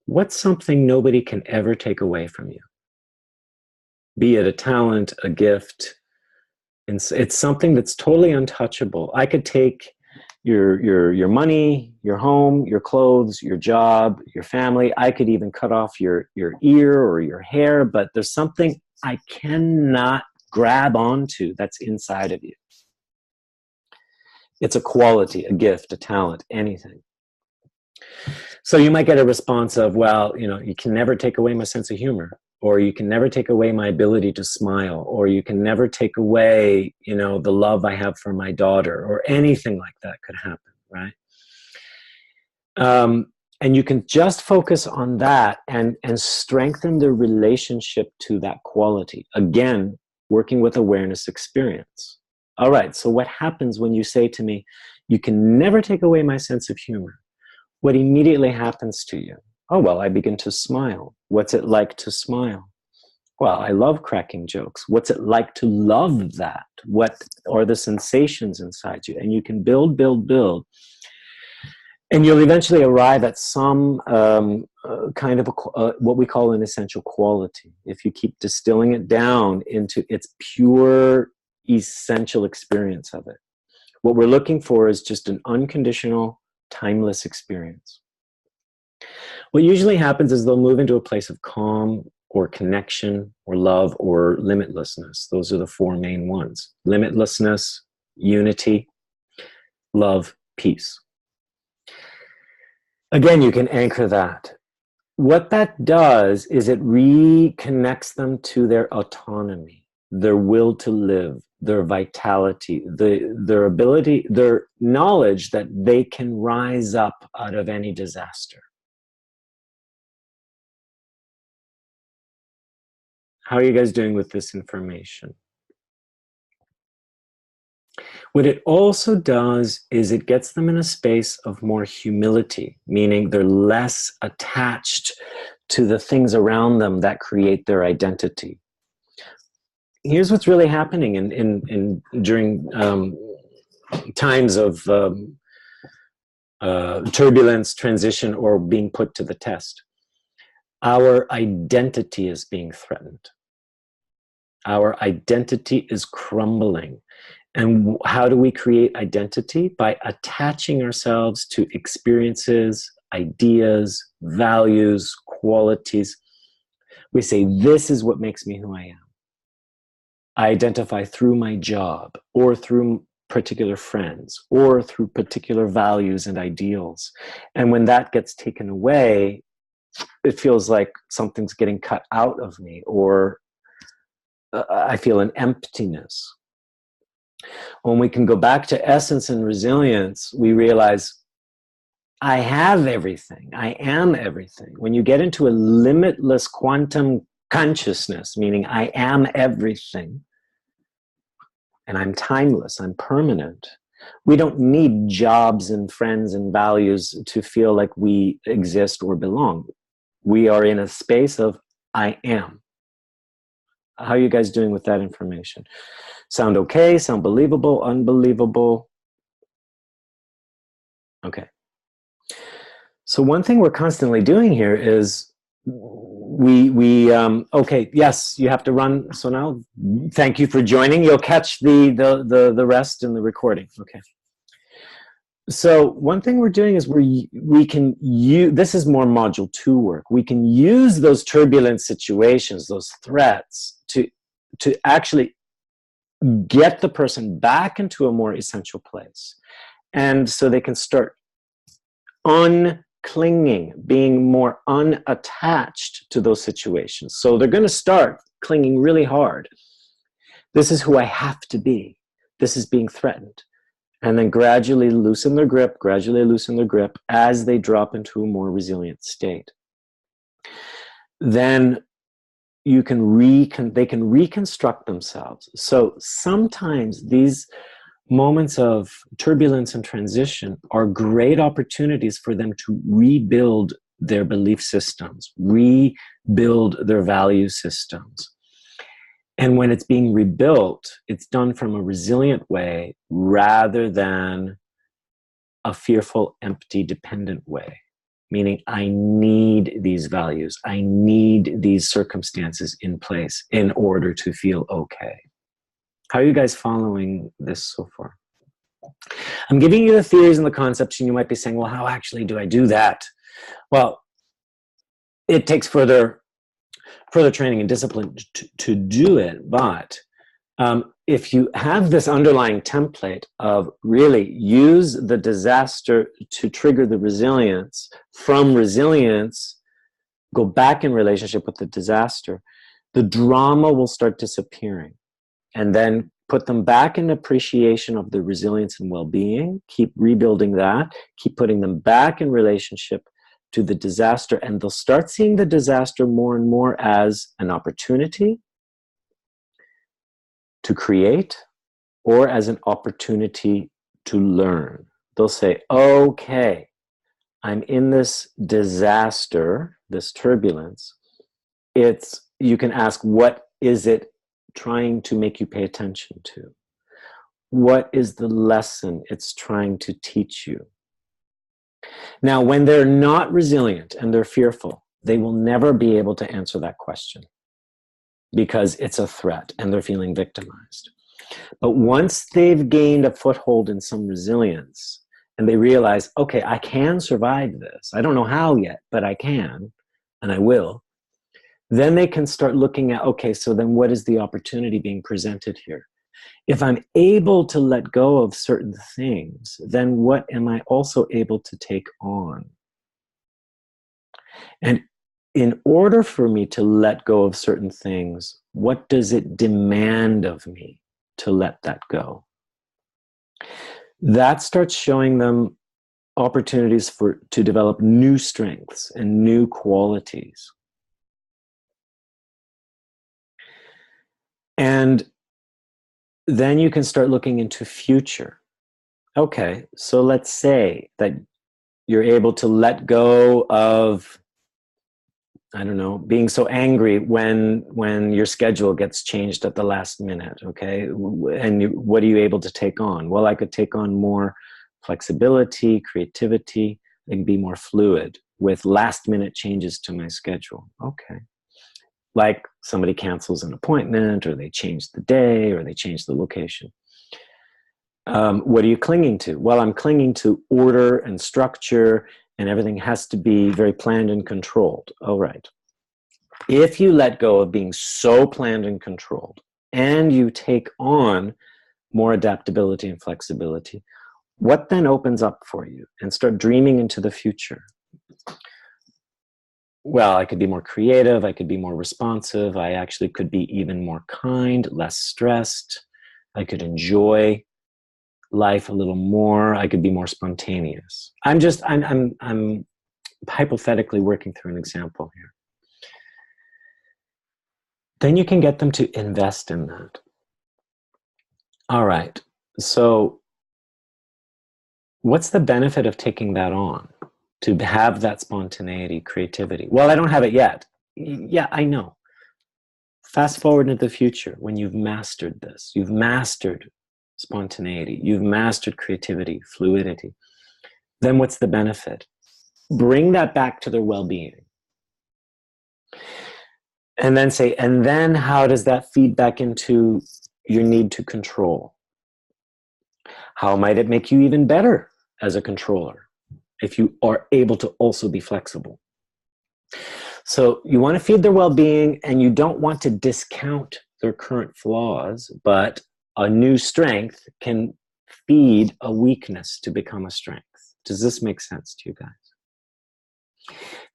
what's something nobody can ever take away from you? Be it a talent, a gift. It's something that's totally untouchable. I could take your money, your home, your clothes, your job, your family. I could even cut off your ear or your hair, but there's something I cannot grab onto that's inside of you. It's a quality, a gift, a talent, anything. So you might get a response of, well, you can never take away my sense of humor, or you can never take away my ability to smile, or you can never take away, the love I have for my daughter, or anything like that could happen, right? And you can just focus on that and strengthen the relationship to that quality. Again, working with awareness experience. All right, so what happens when you say to me, you can never take away my sense of humor? What immediately happens to you? Oh, well, I begin to smile. What's it like to smile? Well, I love cracking jokes. What's it like to love that? What are the sensations inside you? And you can build. And you'll eventually arrive at some kind of what we call an essential quality. If you keep distilling it down into its pure essential experience of it. What we're looking for is just an unconditional, timeless experience. What usually happens is they'll move into a place of calm or connection or love or limitlessness. Those are the 4 main ones. Limitlessness, unity, love, peace. Again, you can anchor that. what that does is it reconnects them to their autonomy, their will to live, their vitality, their ability, their knowledge that they can rise up out of any disaster. How are you guys doing with this information? What it also does is it gets them in a space of more humility, meaning they're less attached to the things around them that create their identity. Here's what's really happening during times of turbulence, transition, or being put to the test. Our identity is being threatened. Our identity is crumbling. And how do we create identity? By attaching ourselves to experiences, ideas, values, qualities. We say, this is what makes me who I am. I identify through my job, or through particular friends, or through particular values and ideals. And when that gets taken away, it feels like something's getting cut out of me, or I feel an emptiness. When we can go back to essence and resilience, we realize I have everything. I am everything. When you get into a limitless quantum consciousness, meaning I am everything, and I'm timeless, I'm permanent, we don't need jobs and friends and values to feel like we exist or belong. We are in a space of I am. How are you guys doing with that information? Sound okay? Sound believable? Unbelievable? Okay. So one thing we're constantly doing here is okay, yes, you have to run. So now, thank you for joining. You'll catch the rest in the recording. Okay. So one thing we're doing is we can use, this is more module 2 work. We can use those turbulent situations, those threats, to actually get the person back into a more essential place. And so they can start unclinging, being more unattached to those situations. So they're going to start clinging really hard. This is who I have to be. This is being threatened. And then gradually loosen their grip as they drop into a more resilient state. Then they can reconstruct themselves. So sometimes these moments of turbulence and transition are great opportunities for them to rebuild their belief systems, rebuild their value systems. And when it's being rebuilt, it's done from a resilient way rather than a fearful, empty, dependent way. Meaning, I need these values. I need these circumstances in place in order to feel okay. How are you guys following this so far? I'm giving you the theories and the concepts, and you might be saying, well, how actually do I do that? Well, it takes further training and discipline to do it, but if you have this underlying template of really use the disaster to trigger the resilience, from resilience, go back in relationship with the disaster, the drama will start disappearing. And then put them back in appreciation of the resilience and well-being, keep rebuilding that, keep putting them back in relationship to the disaster, and they'll start seeing the disaster more and more as an opportunity to create or as an opportunity to learn. They'll say, okay, I'm in this disaster, this turbulence. You can ask, what is it trying to make you pay attention to? What is the lesson it's trying to teach you? Now, when they're not resilient and they're fearful, they will never be able to answer that question because it's a threat and they're feeling victimized. But once they've gained a foothold in some resilience and they realize, okay, I can survive this. I don't know how yet, but I can, and I will. Then they can start looking at, okay, so then what is the opportunity being presented here? If I'm able to let go of certain things, then what am I also able to take on? And in order for me to let go of certain things, what does it demand of me to let that go? That starts showing them opportunities to develop new strengths and new qualities. And then you can start looking into future. Okay, so let's say that you're able to let go of, I don't know, being so angry when your schedule gets changed at the last minute, okay? And what are you able to take on? Well, I could take on more flexibility, creativity, and be more fluid with last minute changes to my schedule. Okay. Like somebody cancels an appointment, or they change the day, or they change the location. What are you clinging to? Well, I'm clinging to order and structure, and everything has to be very planned and controlled. All right. If you let go of being so planned and controlled, and you take on more adaptability and flexibility, what then opens up for you? And start dreaming into the future. Well, I could be more creative, I could be more responsive, I actually could be even more kind, less stressed, I could enjoy life a little more, I could be more spontaneous. I'm hypothetically working through an example here. Then you can get them to invest in that. All right, so what's the benefit of taking that on? To have that spontaneity, creativity. Well, I don't have it yet. Yeah, I know. Fast forward into the future when you've mastered this. You've mastered spontaneity. You've mastered creativity, fluidity. Then what's the benefit? Bring that back to their well-being. And then say, and then how does that feed back into your need to control? How might it make you even better as a controller if you are able to also be flexible? So you want to feed their well-being, and you don't want to discount their current flaws, but a new strength can feed a weakness to become a strength. Does this make sense to you guys?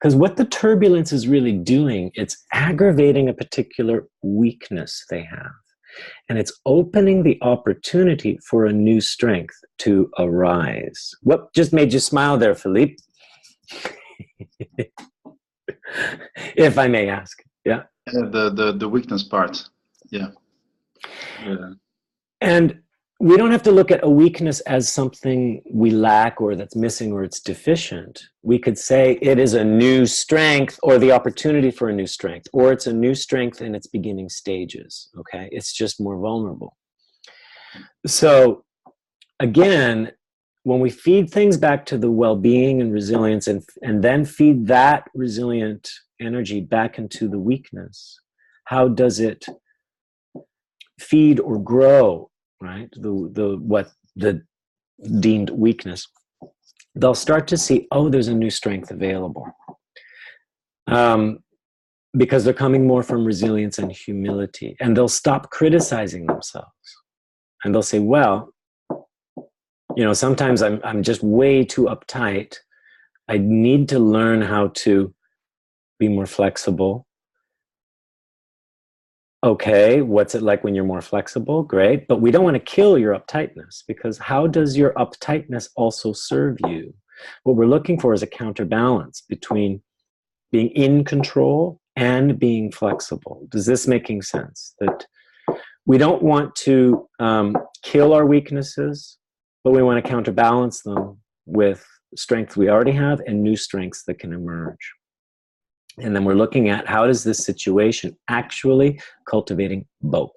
Because what the turbulence is really doing, it's aggravating a particular weakness they have. And it's opening the opportunity for a new strength to arise. What just made you smile there, Philippe? If I may ask. Yeah. The weakness part. Yeah. And we don't have to look at a weakness as something we lack or that's missing or it's deficient. We could say it is a new strength, or the opportunity for a new strength, or it's a new strength in its beginning stages, okay? It's just more vulnerable. So again, when we feed things back to the well-being and resilience, and then feed that resilient energy back into the weakness, how does it feed or grow, right? The deemed weakness. They'll start to see, oh, there's a new strength available. Because they're coming more from resilience and humility. And they'll stop criticizing themselves. And they'll say, well, you know, sometimes I'm just way too uptight. I need to learn how to be more flexible. Okay, what's it like when you're more flexible? Great, but we don't want to kill your uptightness, because how does your uptightness also serve you? What we're looking for is a counterbalance between being in control and being flexible. Does this making sense? That we don't want to kill our weaknesses, but we want to counterbalance them with strengths we already have and new strengths that can emerge. And then we're looking at, how does this situation actually cultivating both?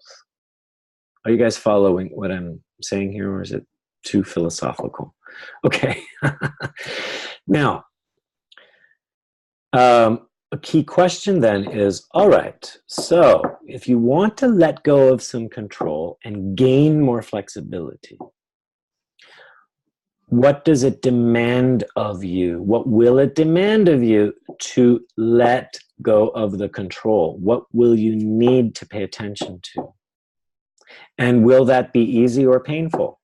Are you guys following what I'm saying here, or is it too philosophical? Okay. Now, a key question then is, all right, so if you want to let go of some control and gain more flexibility, what does it demand of you? What will it demand of you to let go of the control? What will you need to pay attention to? And will that be easy or painful?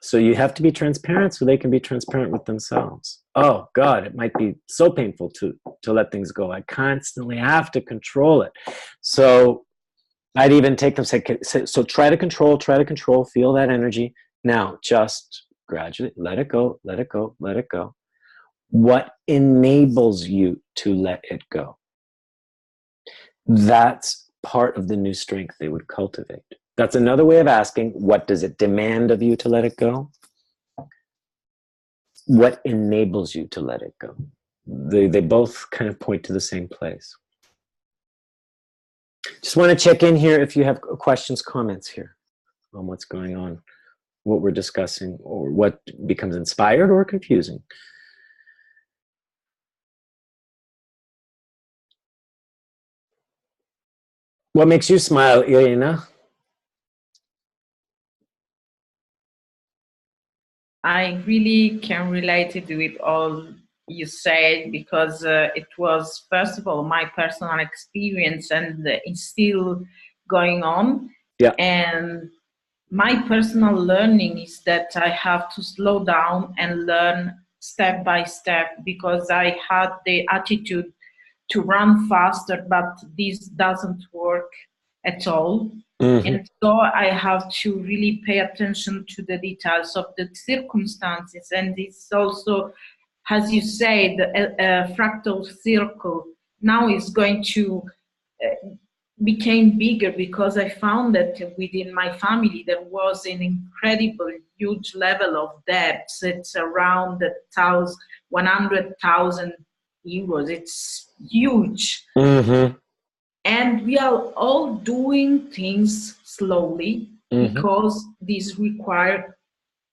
So you have to be transparent so they can be transparent with themselves. Oh God, it might be so painful to let things go. I constantly have to control it. So I'd even take them, say, so try to control, feel that energy. Now just gradually let it go, let it go, let it go. What enables you to let it go? That's part of the new strength they would cultivate. That's another way of asking, what does it demand of you to let it go? What enables you to let it go? They both kind of point to the same place. Just want to check in here if you have questions, comments here on what's going on, what we're discussing, or what becomes inspired or confusing. What makes you smile, Irina? I really can relate it with all you said, because it was, first of all, my personal experience, and it's still going on. Yeah. And my personal learning is that I have to slow down and learn step by step, because I had the attitude to run faster, but this doesn't work at all. Mm-hmm. And so I have to really pay attention to the details of the circumstances. And it's also, as you said, a fractal circle now is going to became bigger, because I found that within my family there was an incredible, huge level of debts. It's around 100,000 euros. It's huge. Mm-hmm. And we are all doing things slowly, mm-hmm. because these require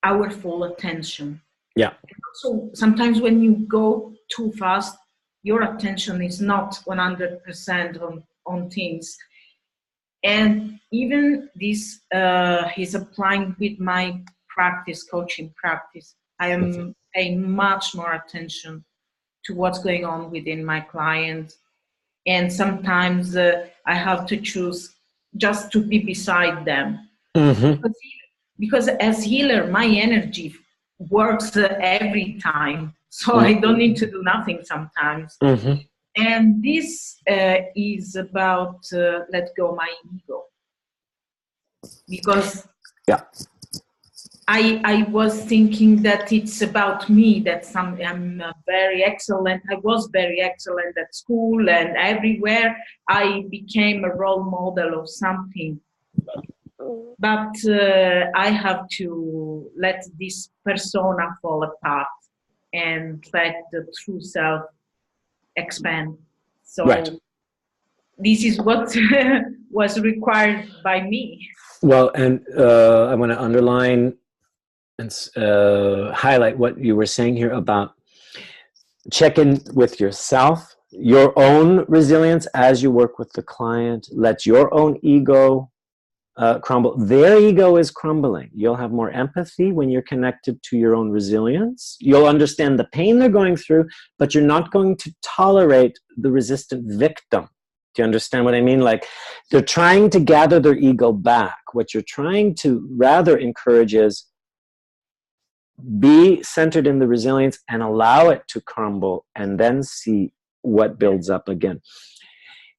our full attention. Yeah. So sometimes when you go too fast, your attention is not 100% on things. And even this is applying with my practice, coaching practice. I am paying much more attention to what's going on within my client. And sometimes I have to choose just to be beside them. Mm-hmm. Because as healer, my energy works every time. So I don't need to do nothing sometimes. Mm-hmm. And this is about let go my ego. Because yeah. I was thinking that it's about me, that I'm very excellent. I was very excellent at school and everywhere. I became a role model of something. But I have to let this persona fall apart and let the true self expand. So right. This is what was required by me. Well, and I want to underline and highlight what you were saying here about check in with yourself, your own resilience as you work with the client. Let your own ego crumble. Their ego is crumbling. You'll have more empathy when you're connected to your own resilience. You'll understand the pain they're going through, but you're not going to tolerate the resistant victim. Do you understand what I mean? Like, they're trying to gather their ego back. What you're trying to rather encourage is be centered in the resilience and allow it to crumble, and then see what builds up again.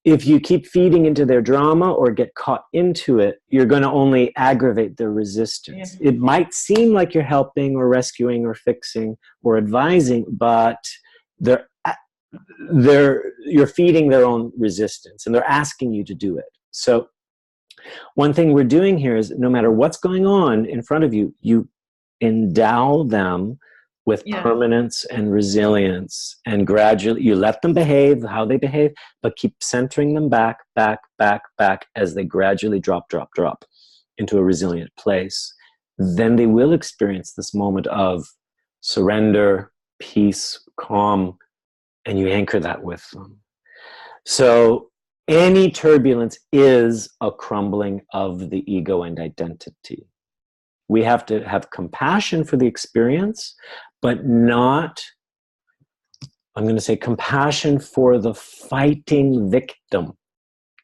If you keep feeding into their drama or get caught into it, you're going to only aggravate their resistance. Yeah. It might seem like you're helping or rescuing or fixing or advising, but you're feeding their own resistance, and they're asking you to do it. So one thing we're doing here is, no matter what's going on in front of you, you endow them with permanence and resilience, and gradually you let them behave how they behave, but keep centering them back as they gradually drop into a resilient place. Then they will experience this moment of surrender, peace, calm, and you anchor that with them. So any turbulence is a crumbling of the ego and identity. We have to have compassion for the experience, but not, I'm going to say, compassion for the fighting victim.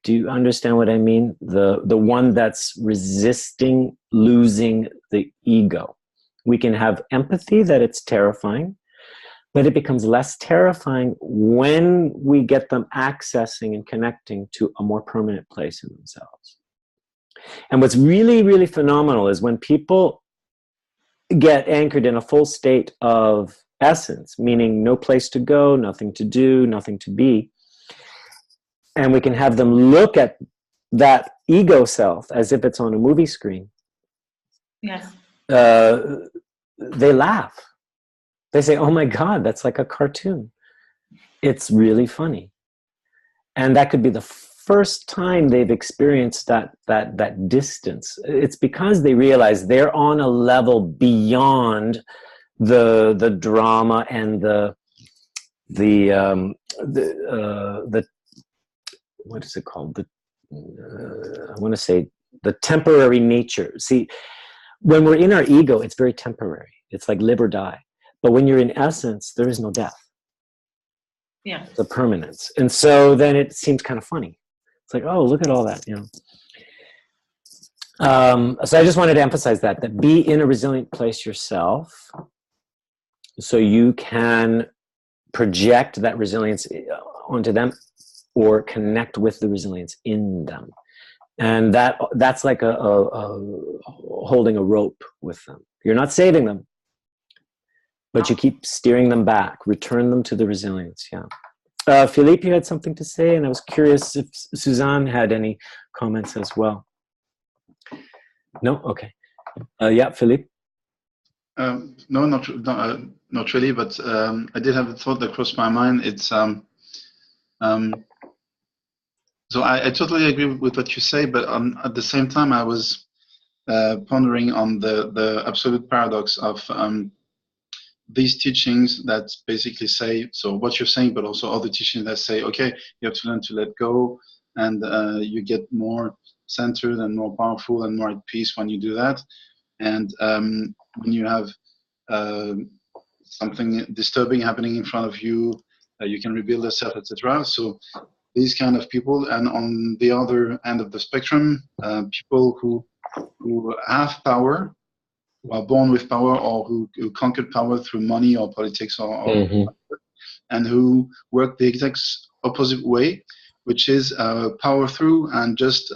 Do you understand what I mean? The one that's resisting losing the ego. We can have empathy that it's terrifying, but it becomes less terrifying when we get them accessing and connecting to a more permanent place in themselves. And what's really, really phenomenal is when people get anchored in a full state of essence, meaning no place to go, nothing to do, nothing to be, and we can have them look at that ego self as if it's on a movie screen. Yes. They laugh. They say, oh my God, that's like a cartoon. It's really funny. And that could be the first time they've experienced that distance. It's because they realize they're on a level beyond the drama and the what is it called? I want to say the temporary nature. See, when we're in our ego, it's very temporary. It's like live or die. But when you're in essence, there is no death. Yeah. The permanence. And so then it seems kind of funny. It's like, oh, look at all that, you know. So I just wanted to emphasize that be in a resilient place yourself so you can project that resilience onto them or connect with the resilience in them. And that's like a holding a rope with them. You're not saving them, but you keep steering them back, return them to the resilience. Yeah. Philippe, you had something to say, and I was curious if Suzanne had any comments as well. No? Okay. Yeah, Philippe? No, not really, but I did have a thought that crossed my mind. It's so I totally agree with what you say, but at the same time, I was pondering on the absolute paradox of these teachings that basically say, so what you're saying, but also other teachings that say, okay, you have to learn to let go, and you get more centered and more powerful and more at peace when you do that. And when you have something disturbing happening in front of you, you can rebuild yourself, etc. So these kind of people, and on the other end of the spectrum, people who have power, who are born with power, or who conquered power through money or politics, and who work the exact opposite way, which is power through and just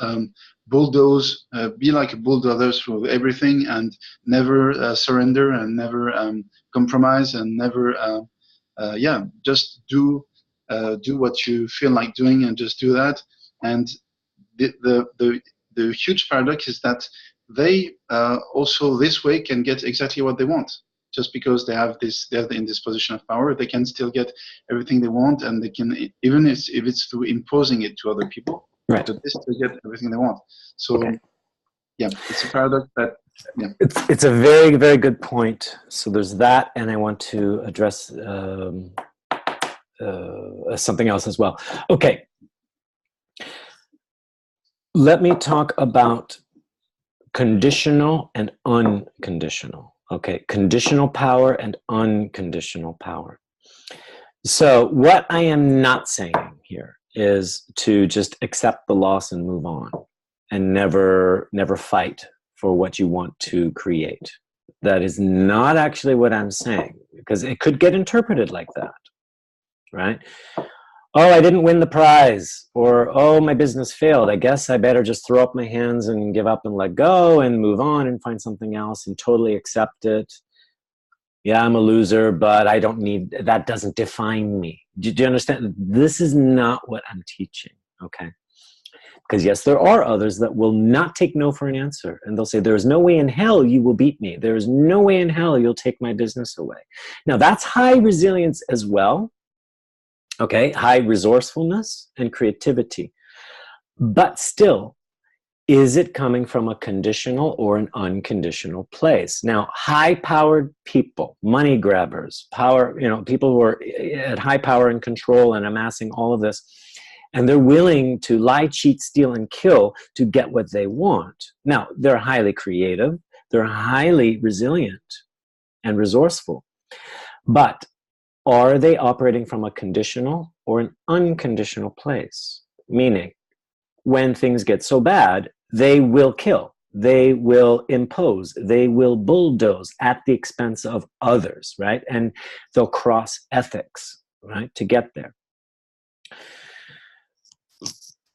bulldoze, be like a bulldozer through everything, and never surrender, and never compromise, and never just do what you feel like doing, and just do that. And the huge paradox is that they also this way can get exactly what they want. Just because they're in this position of power, they can still get everything they want, and they can, even if it's through imposing it to other people, right, but they still get everything they want. So okay. Yeah, it's a paradox that, yeah. It's a very, very good point. So there's that, and I want to address something else as well. Okay. Let me talk about conditional and unconditional. Okay, conditional power and unconditional power. So what I am not saying here is to just accept the loss and move on and never fight for what you want to create. That is not actually what I'm saying, because it could get interpreted like that, right? Oh, I didn't win the prize, or oh, my business failed. I guess I better just throw up my hands and give up and let go and move on and find something else and totally accept it. Yeah, I'm a loser, but I don't need, that doesn't define me. Do you understand? This is not what I'm teaching, okay? Because yes, there are others that will not take no for an answer. And they'll say, there is no way in hell you will beat me. There is no way in hell you'll take my business away. Now, that's high resilience as well. Okay, high resourcefulness and creativity. But still, is it coming from a conditional or an unconditional place? Now, high-powered people, money grabbers, power, people who are at high power and control and amassing all of this, and they're willing to lie, cheat, steal, and kill to get what they want. Now, they're highly creative, they're highly resilient and resourceful, but are they operating from a conditional or an unconditional place? Meaning, when things get so bad, they will kill. they will impose, they will bulldoze at the expense of others, right? And they'll cross ethics, right, to get there.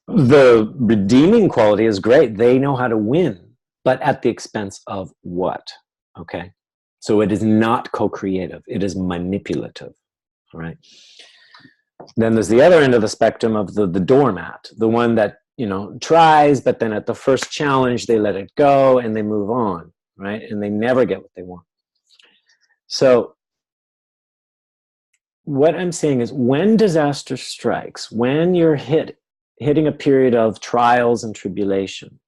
The redeeming quality is great. They know how to win, but at the expense of what? Okay. So it is not co-creative. It is manipulative, all right? Then there's the other end of the spectrum of the doormat, the one that, you know, tries, but then at the first challenge, they let it go and they move on, right? And they never get what they want. So what I'm saying is when disaster strikes, when you're hitting a period of trials and tribulation,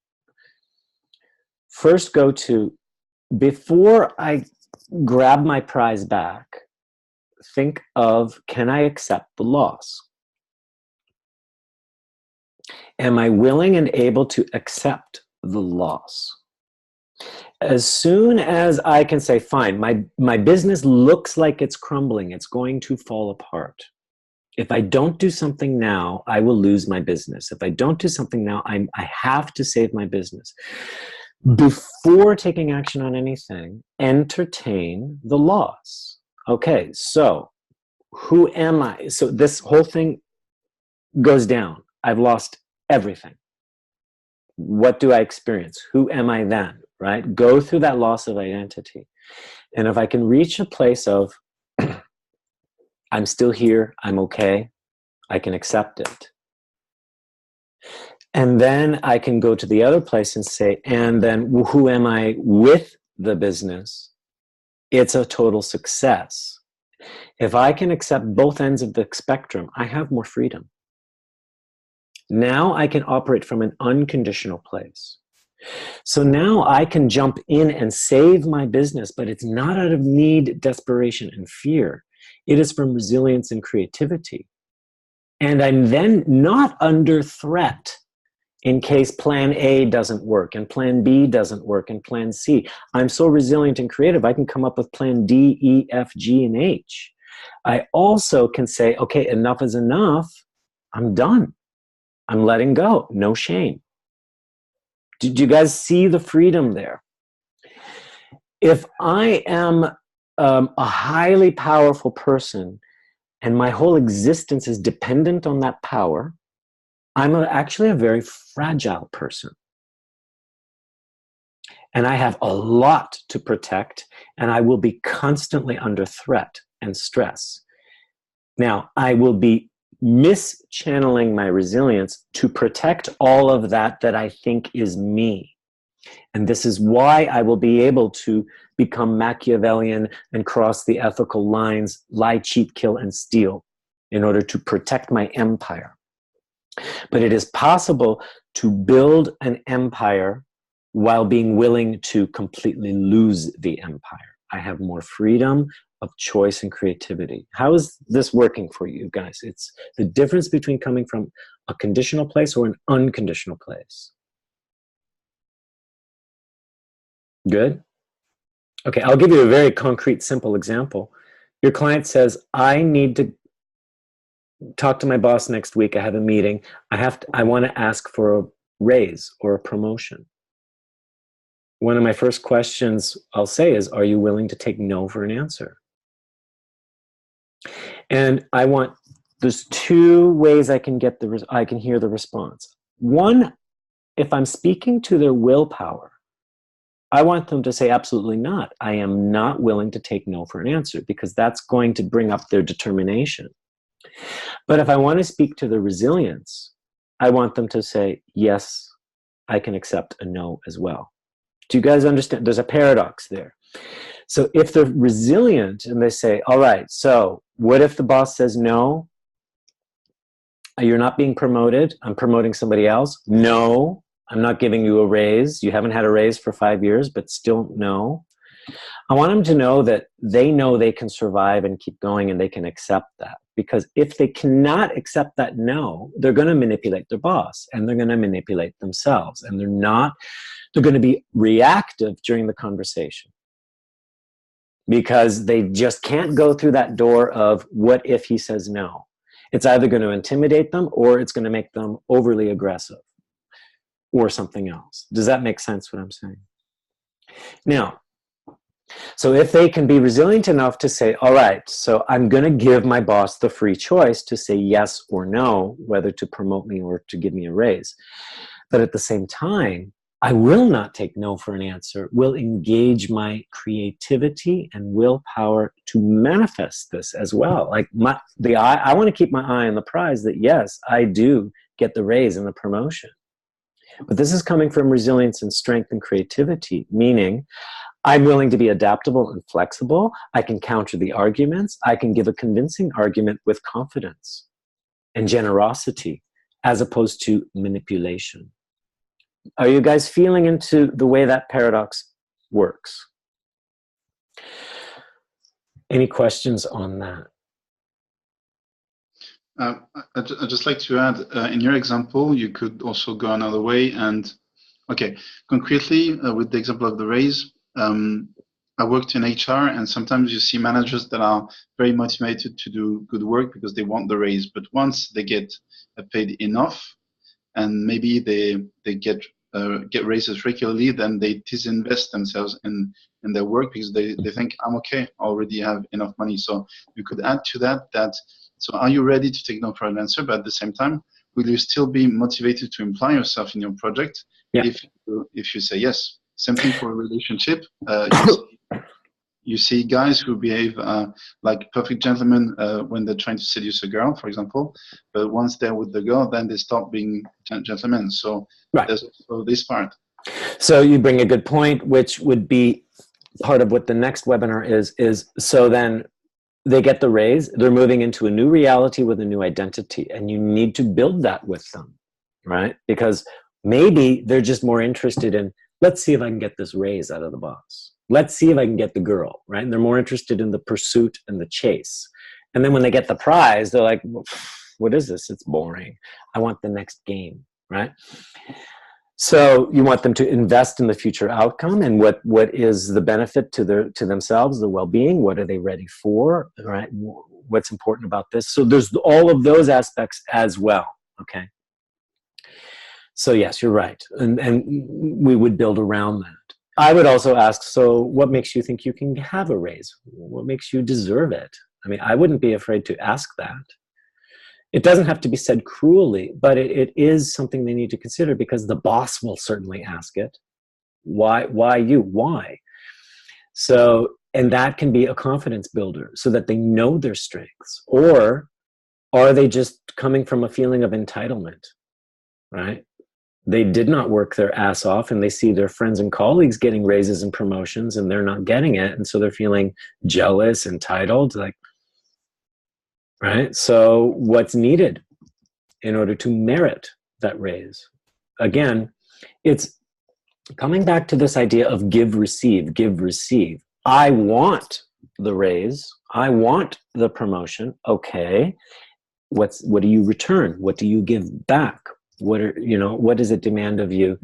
first go to, before I grab my prize back, think of, can I accept the loss? Am I willing and able to accept the loss? As soon as I can say, fine, my business looks like it's crumbling, it's going to fall apart. If I don't do something now, I will lose my business. If I don't do something now, I have to save my business. Before taking action on anything, entertain the loss. Okay, so who am I? So this whole thing goes down. I've lost everything. What do I experience? Who am I then, right? Go through that loss of identity. And if I can reach a place of, I'm still here, I'm okay, I can accept it. And then I can go to the other place and say, and then who am I with the business? It's a total success. If I can accept both ends of the spectrum, I have more freedom. Now I can operate from an unconditional place. So now I can jump in and save my business, but it's not out of need, desperation, and fear. It is from resilience and creativity. And I'm then not under threat in case plan A doesn't work and plan B doesn't work and plan C. I'm so resilient and creative, I can come up with plan D, E, F, G, and H. I also can say, okay, enough is enough. I'm done. I'm letting go. No shame. Did you guys see the freedom there? If I am a highly powerful person and my whole existence is dependent on that power, I'm actually a very fragile person. And I have a lot to protect, and I will be constantly under threat and stress. Now, I will be mischanneling my resilience to protect all of that I think is me. And this is why I will be able to become Machiavellian and cross the ethical lines, lie, cheat, kill, and steal in order to protect my empire. But it is possible to build an empire while being willing to completely lose the empire. I have more freedom of choice and creativity. How is this working for you guys? It's the difference between coming from a conditional place or an unconditional place. Good? Okay, I'll give you a very concrete, simple example. Your client says, I need to talk to my boss next week. I have a meeting. I want to ask for a raise or a promotion. One of my first questions I'll say is, are you willing to take no for an answer? And there's two ways I can hear the response. One, if I'm speaking to their willpower, I want them to say absolutely not. I am not willing to take no for an answer, because that's going to bring up their determination. But if I want to speak to the resilience, I want them to say, yes, I can accept a no as well. Do you guys understand? There's a paradox there. So if they're resilient and they say, all right, so what if the boss says no? You're not being promoted. I'm promoting somebody else. No, I'm not giving you a raise. You haven't had a raise for 5 years, but still no. I want them to know that they know they can survive and keep going, and they can accept that. Because if they cannot accept that no, they're going to manipulate their boss, and they're going to manipulate themselves, and they're going to be reactive during the conversation, because they just can't go through that door of what if he says no. It's either going to intimidate them or it's going to make them overly aggressive. or something else. Does that make sense what I'm saying? Now, so if they can be resilient enough to say, all right, so I'm going to give my boss the free choice to say yes or no, whether to promote me or to give me a raise. But at the same time, I will not take no for an answer, will engage my creativity and willpower to manifest this as well. Like I want to keep my eye on the prize that yes, I do get the raise and the promotion. But this is coming from resilience and strength and creativity, meaning I'm willing to be adaptable and flexible. I can counter the arguments. I can give a convincing argument with confidence and generosity as opposed to manipulation. Are you guys feeling into the way that paradox works? Any questions on that? I'd just like to add, in your example, you could also go another way. And okay, concretely, with the example of the raise, I worked in HR, and sometimes you see managers that are very motivated to do good work because they want the raise. But once they get paid enough, and maybe they get raises regularly, then they disinvest themselves in their work because they think, I'm okay, I already have enough money. So you could add to that, so are you ready to take no for an answer, but at the same time, will you still be motivated to imply yourself in your project? Yeah. If you say yes? Same thing for a relationship. You see guys who behave like perfect gentlemen when they're trying to seduce a girl, for example, but once they're with the girl, then they stop being gentlemen. So right. There's also this part. So you bring a good point, which would be part of what the next webinar is so then they get the raise, they're moving into a new reality with a new identity, and you need to build that with them, right? Because maybe they're just more interested in, let's see if I can get this raise out of the boss. Let's see if I can get the girl, right? And they're more interested in the pursuit and the chase. And then when they get the prize, they're like, what is this? It's boring. I want the next game, right? So you want them to invest in the future outcome and what is the benefit to themselves, the well-being, what are they ready for, right? What's important about this? So there's all of those aspects as well, okay? So yes, you're right. And we would build around that. I would also ask, so what makes you think you can have a raise? What makes you deserve it? I mean, I wouldn't be afraid to ask that. It doesn't have to be said cruelly, but it is something they need to consider because the boss will certainly ask it. Why you? Why? So, and that can be a confidence builder so that they know their strengths. Or are they just coming from a feeling of entitlement, right? They did not work their ass off and they see their friends and colleagues getting raises and promotions and they're not getting it. And so they're feeling jealous, entitled, like, right? So what's needed in order to merit that raise? Again, it's coming back to this idea of give, receive, give, receive. I want the raise. I want the promotion. Okay. What do you return? What do you give back? What does it demand of you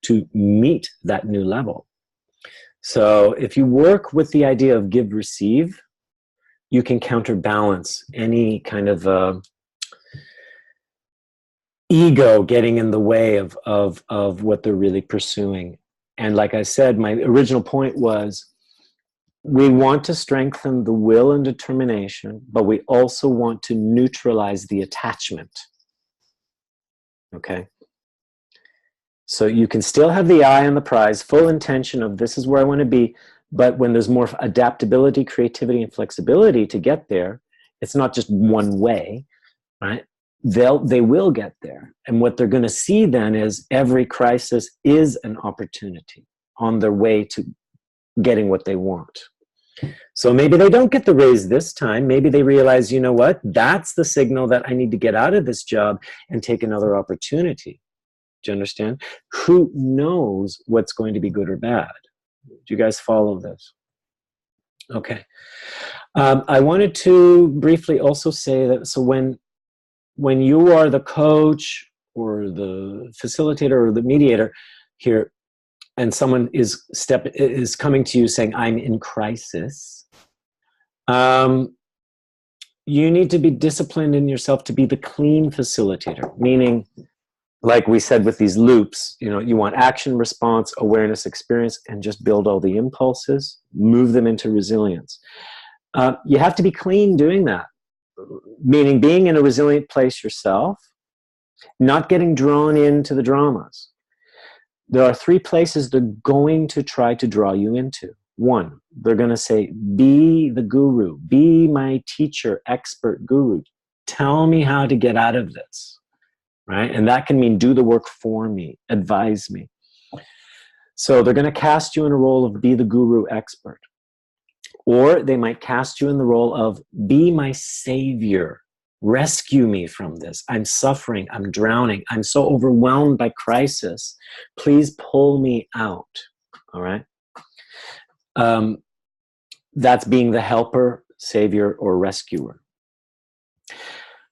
to meet that new level? So if you work with the idea of give, receive, you can counterbalance any kind of ego getting in the way of what they're really pursuing. And like I said, my original point was we want to strengthen the will and determination, but we also want to neutralize the attachment. Okay? So you can still have the eye on the prize, full intention of this is where I want to be, but when there's more adaptability, creativity, and flexibility to get there, it's not just one way, right? They will get there. And what they're going to see then is every crisis is an opportunity on their way to getting what they want. So maybe they don't get the raise this time. Maybe they realize, you know what? That's the signal that I need to get out of this job and take another opportunity. Do you understand? Who knows what's going to be good or bad? Do you guys follow this? Okay. I wanted to briefly also say that, so when you are the coach or the facilitator or the mediator here, and someone is coming to you saying, I'm in crisis, you need to be disciplined in yourself to be the clean facilitator, meaning like we said with these loops, you want action, response, awareness, experience, and just build all the impulses, move them into resilience. You have to be clean doing that, meaning being in a resilient place yourself, not getting drawn into the dramas. There are 3 places they're going to try to draw you into. 1, they're going to say, be the guru, be my teacher, expert guru. Tell me how to get out of this, right? And that can mean do the work for me, advise me. So they're going to cast you in a role of be the guru expert. Or they might cast you in the role of be my savior. Rescue me from this. I'm suffering. I'm drowning. I'm so overwhelmed by crisis. Please pull me out. All right. That's being the helper, savior, or rescuer.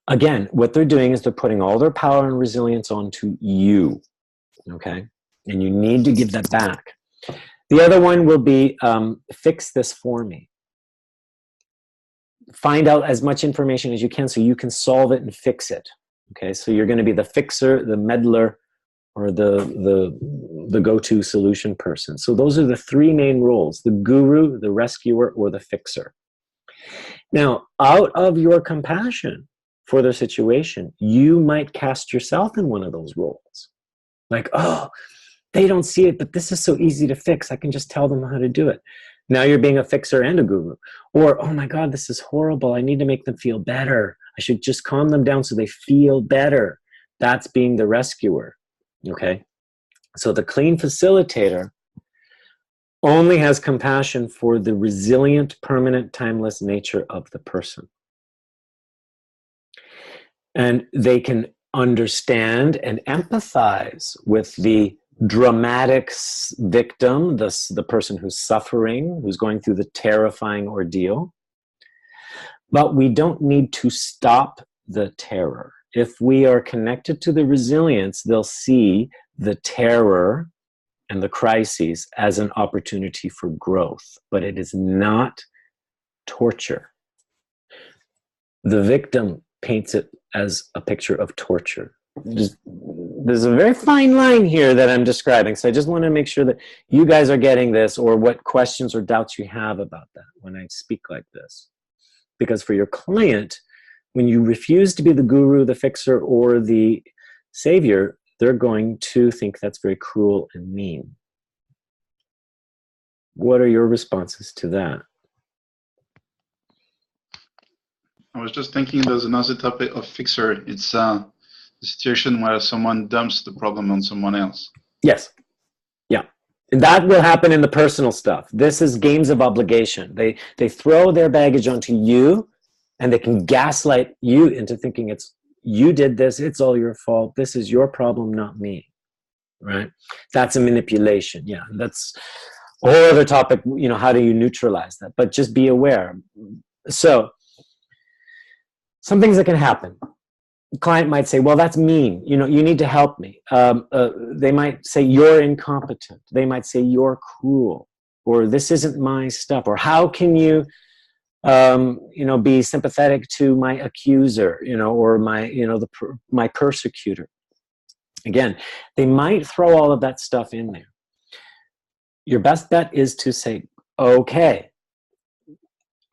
Again, what they're doing is they're putting all their power and resilience onto you. Okay. And you need to give that back. The other one will be fix this for me. Find out as much information as you can so you can solve it and fix it. Okay, so you're going to be the fixer, the meddler, or the go-to solution person. So those are the 3 main roles: the guru, the rescuer, or the fixer. Now, out of your compassion for their situation, you might cast yourself in one of those roles. Like, oh, they don't see it, but this is so easy to fix. I can just tell them how to do it. Now you're being a fixer and a guru. Or, oh my God, this is horrible. I need to make them feel better. I should just calm them down so they feel better. That's being the rescuer. Okay? So the clean facilitator only has compassion for the resilient, permanent, timeless nature of the person. And they can understand and empathize with the dramatic victim, the person who's suffering, who's going through the terrifying ordeal. But we don't need to stop the terror. If we are connected to the resilience, they'll see the terror and the crises as an opportunity for growth. But it is not torture. The victim paints it as a picture of torture. There's a very fine line here that I'm describing, so I just want to make sure that you guys are getting this, or what questions or doubts you have about that when I speak like this. Because for your client, when you refuse to be the guru, the fixer, or the savior, they're going to think that's very cruel and mean. What are your responses to that? I was just thinking there's another topic of fixer. It's the situation where someone dumps the problem on someone else. Yes. Yeah. And that will happen in the personal stuff. This is games of obligation. They throw their baggage onto you, and they can gaslight you into thinking it's you did this, it's all your fault, this is your problem, not me. Right? That's a manipulation. Yeah. That's a whole other topic, how do you neutralize that? But just be aware. So some things that can happen. The client might say, well, that's mean. You need to help me. They might say, you're incompetent. They might say, you're cruel. Or this isn't my stuff. Or how can you, be sympathetic to my accuser, or my persecutor. Again, they might throw all of that stuff in there. Your best bet is to say, okay,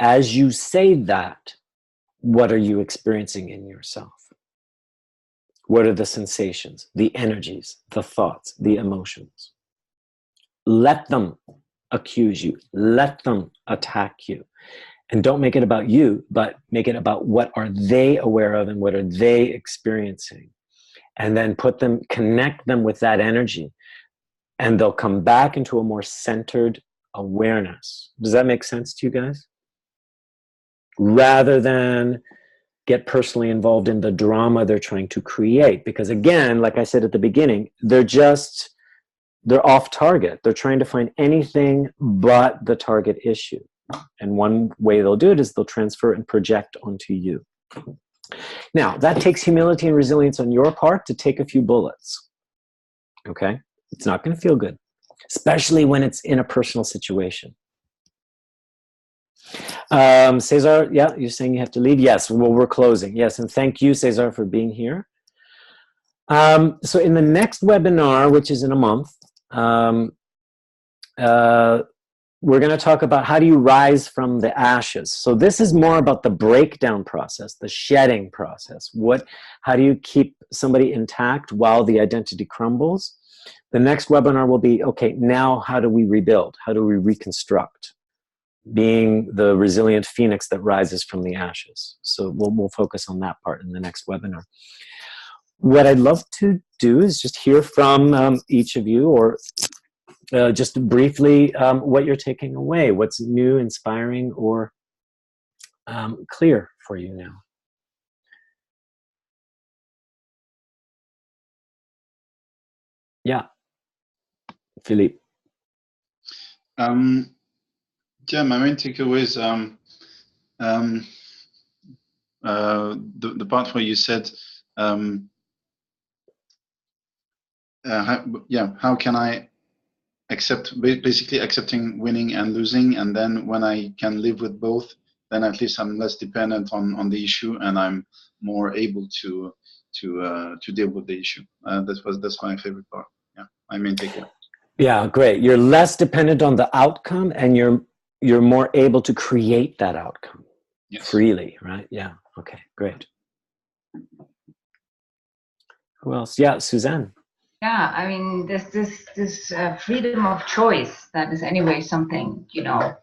as you say that, what are you experiencing in yourself? What are the sensations, the energies, the thoughts, the emotions? Let them accuse you. Let them attack you. And don't make it about you, but make it about what are they aware of and what are they experiencing. And then connect them with that energy. And they'll come back into a more centered awareness. Does that make sense to you guys? Rather than get personally involved in the drama they're trying to create. Because again, like I said at the beginning, they're off target. They're trying to find anything but the target issue. And one way they'll do it is they'll transfer and project onto you. Now, that takes humility and resilience on your part to take a few bullets. Okay? It's not going to feel good, especially when it's in a personal situation. Cesar, yeah, you're saying you have to leave? Yes, well, we're closing. Yes, and thank you, Cesar, for being here. So in the next webinar, which is in a month, we're going to talk about how do you rise from the ashes. So this is more about the breakdown process, the shedding process. How do you keep somebody intact while the identity crumbles? The next webinar will be, okay, now how do we rebuild? How do we reconstruct? Being the resilient phoenix that rises from the ashes. So we'll focus on that part in the next webinar. What I'd love to do is just hear from each of you, or just briefly what you're taking away, what's new, inspiring, or clear for you now. Yeah, Philippe. Yeah, my main takeaway is the part where you said, how can I basically accepting winning and losing, and then when I can live with both, then at least I'm less dependent on the issue, and I'm more able to deal with the issue. That's my favorite part. Yeah, my main takeaway. Yeah, great. You're less dependent on the outcome, and you're more able to create that outcome. Yes. Freely, right? Yeah. Okay, great. Who else? Yeah, Suzanne. Yeah, I mean, this freedom of choice, that is anyway something, you know,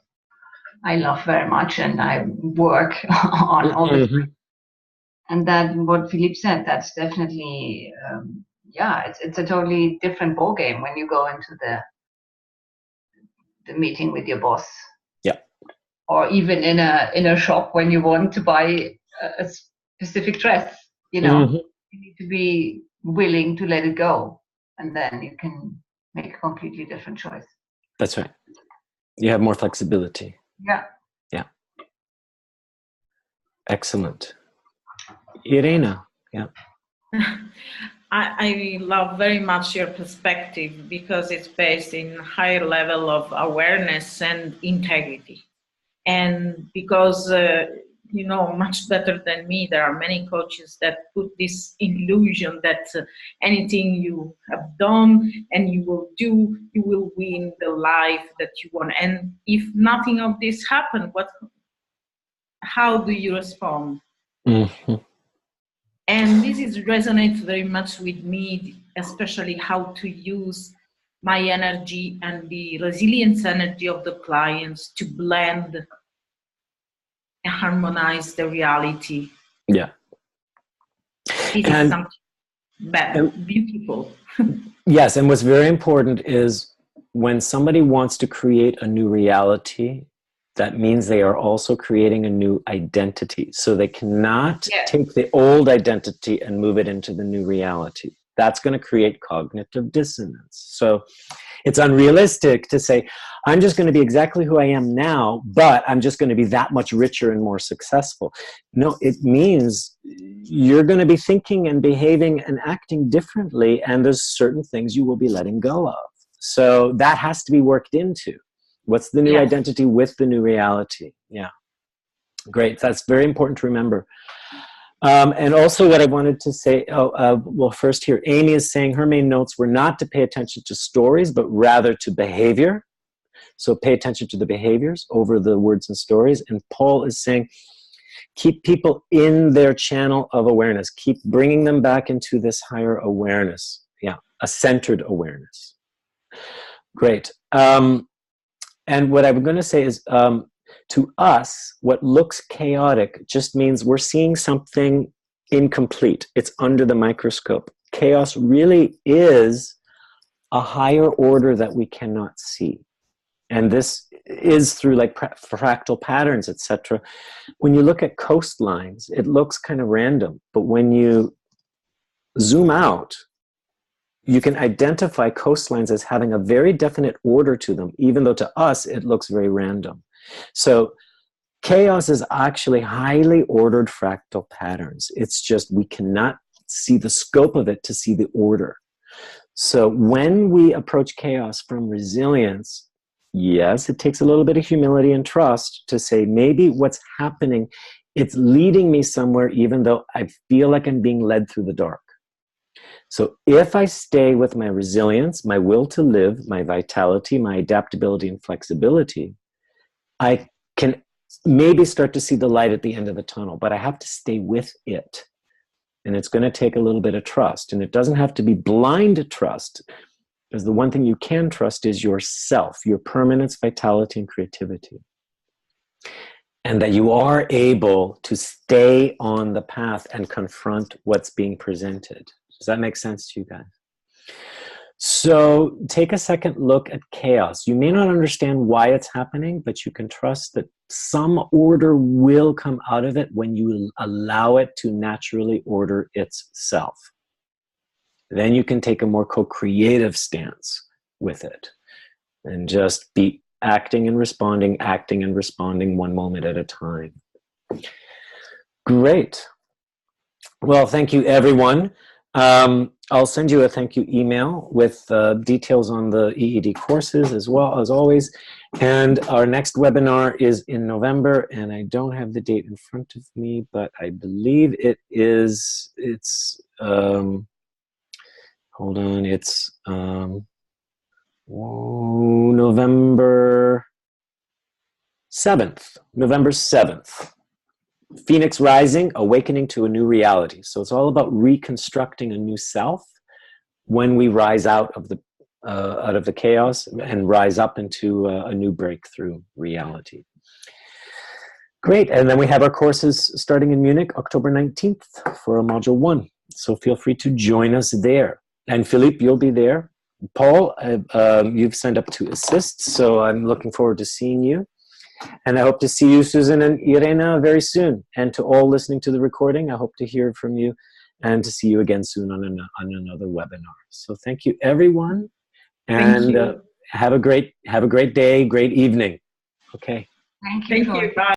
I love very much, and I work on all this. Mm-hmm. And that, what Philippe said, that's definitely, it's a totally different ballgame when you go into the meeting with your boss. Yeah. Or even in a shop when you want to buy a specific dress, you know, mm-hmm. You need to be willing to let it go. And then you can make a completely different choice. That's right. You have more flexibility. Yeah. Yeah. Excellent. Irena. Yeah. I love very much your perspective, because it's based in higher level of awareness and integrity. And because, you know, much better than me, there are many coaches that put this illusion that anything you have done and you will do, you will win the life that you want. And if nothing of this happened, how do you respond? Mm-hmm. And this resonates very much with me, especially how to use my energy and the resilience energy of the clients to blend and harmonize the reality. Yeah. This is something beautiful. Yes, and what's very important is when somebody wants to create a new reality, that means they are also creating a new identity. So they cannot take the old identity and move it into the new reality. That's going to create cognitive dissonance. So it's unrealistic to say, I'm just going to be exactly who I am now, but I'm just going to be that much richer and more successful. No, it means you're going to be thinking and behaving and acting differently, and there's certain things you will be letting go of. So that has to be worked into. What's the new identity with the new reality? Yeah. Great. That's very important to remember. And also what I wanted to say, well, first here, Amy is saying her main notes were not to pay attention to stories, but rather to behavior. So pay attention to the behaviors over the words and stories. And Paul is saying, keep people in their channel of awareness. Keep bringing them back into this higher awareness. Yeah, a centered awareness. Great. And what I'm going to say is, to us, what looks chaotic just means we're seeing something incomplete. It's under the microscope. Chaos really is a higher order that we cannot see. And this is through like fractal patterns, etc. When you look at coastlines, it looks kind of random. But when you zoom out, you can identify coastlines as having a very definite order to them, even though to us it looks very random. So chaos is actually highly ordered fractal patterns. It's just we cannot see the scope of it to see the order. So when we approach chaos from resilience, yes, it takes a little bit of humility and trust to say maybe what's happening, it's leading me somewhere even though I feel like I'm being led through the dark. So if I stay with my resilience, my will to live, my vitality, my adaptability and flexibility, I can maybe start to see the light at the end of the tunnel, but I have to stay with it. And it's going to take a little bit of trust. And it doesn't have to be blind trust, because the one thing you can trust is yourself, your permanence, vitality, and creativity. And that you are able to stay on the path and confront what's being presented. Does that make sense to you guys? So take a second look at chaos. You may not understand why it's happening, but you can trust that some order will come out of it when you allow it to naturally order itself. Then you can take a more co-creative stance with it and just be acting and responding one moment at a time. Great. Well, thank you, everyone. I'll send you a thank you email with details on the EED courses as well as always. And our next webinar is in November, and I don't have the date in front of me, but I believe it's hold on, it's November 7th. November 7th. Phoenix Rising, Awakening to a New Reality. So it's all about reconstructing a new self when we rise out of the chaos and rise up into a new breakthrough reality. Great, and then we have our courses starting in Munich, October 19th for a Module 1. So feel free to join us there. And Philippe, you'll be there. Paul, you've signed up to assist, so I'm looking forward to seeing you. And I hope to see you, Susan and Irena, very soon. And to all listening to the recording, I hope to hear from you and to see you again soon on another webinar. So thank you, everyone. And have a great day, great evening. Okay. Thank you. Thank you. Bye.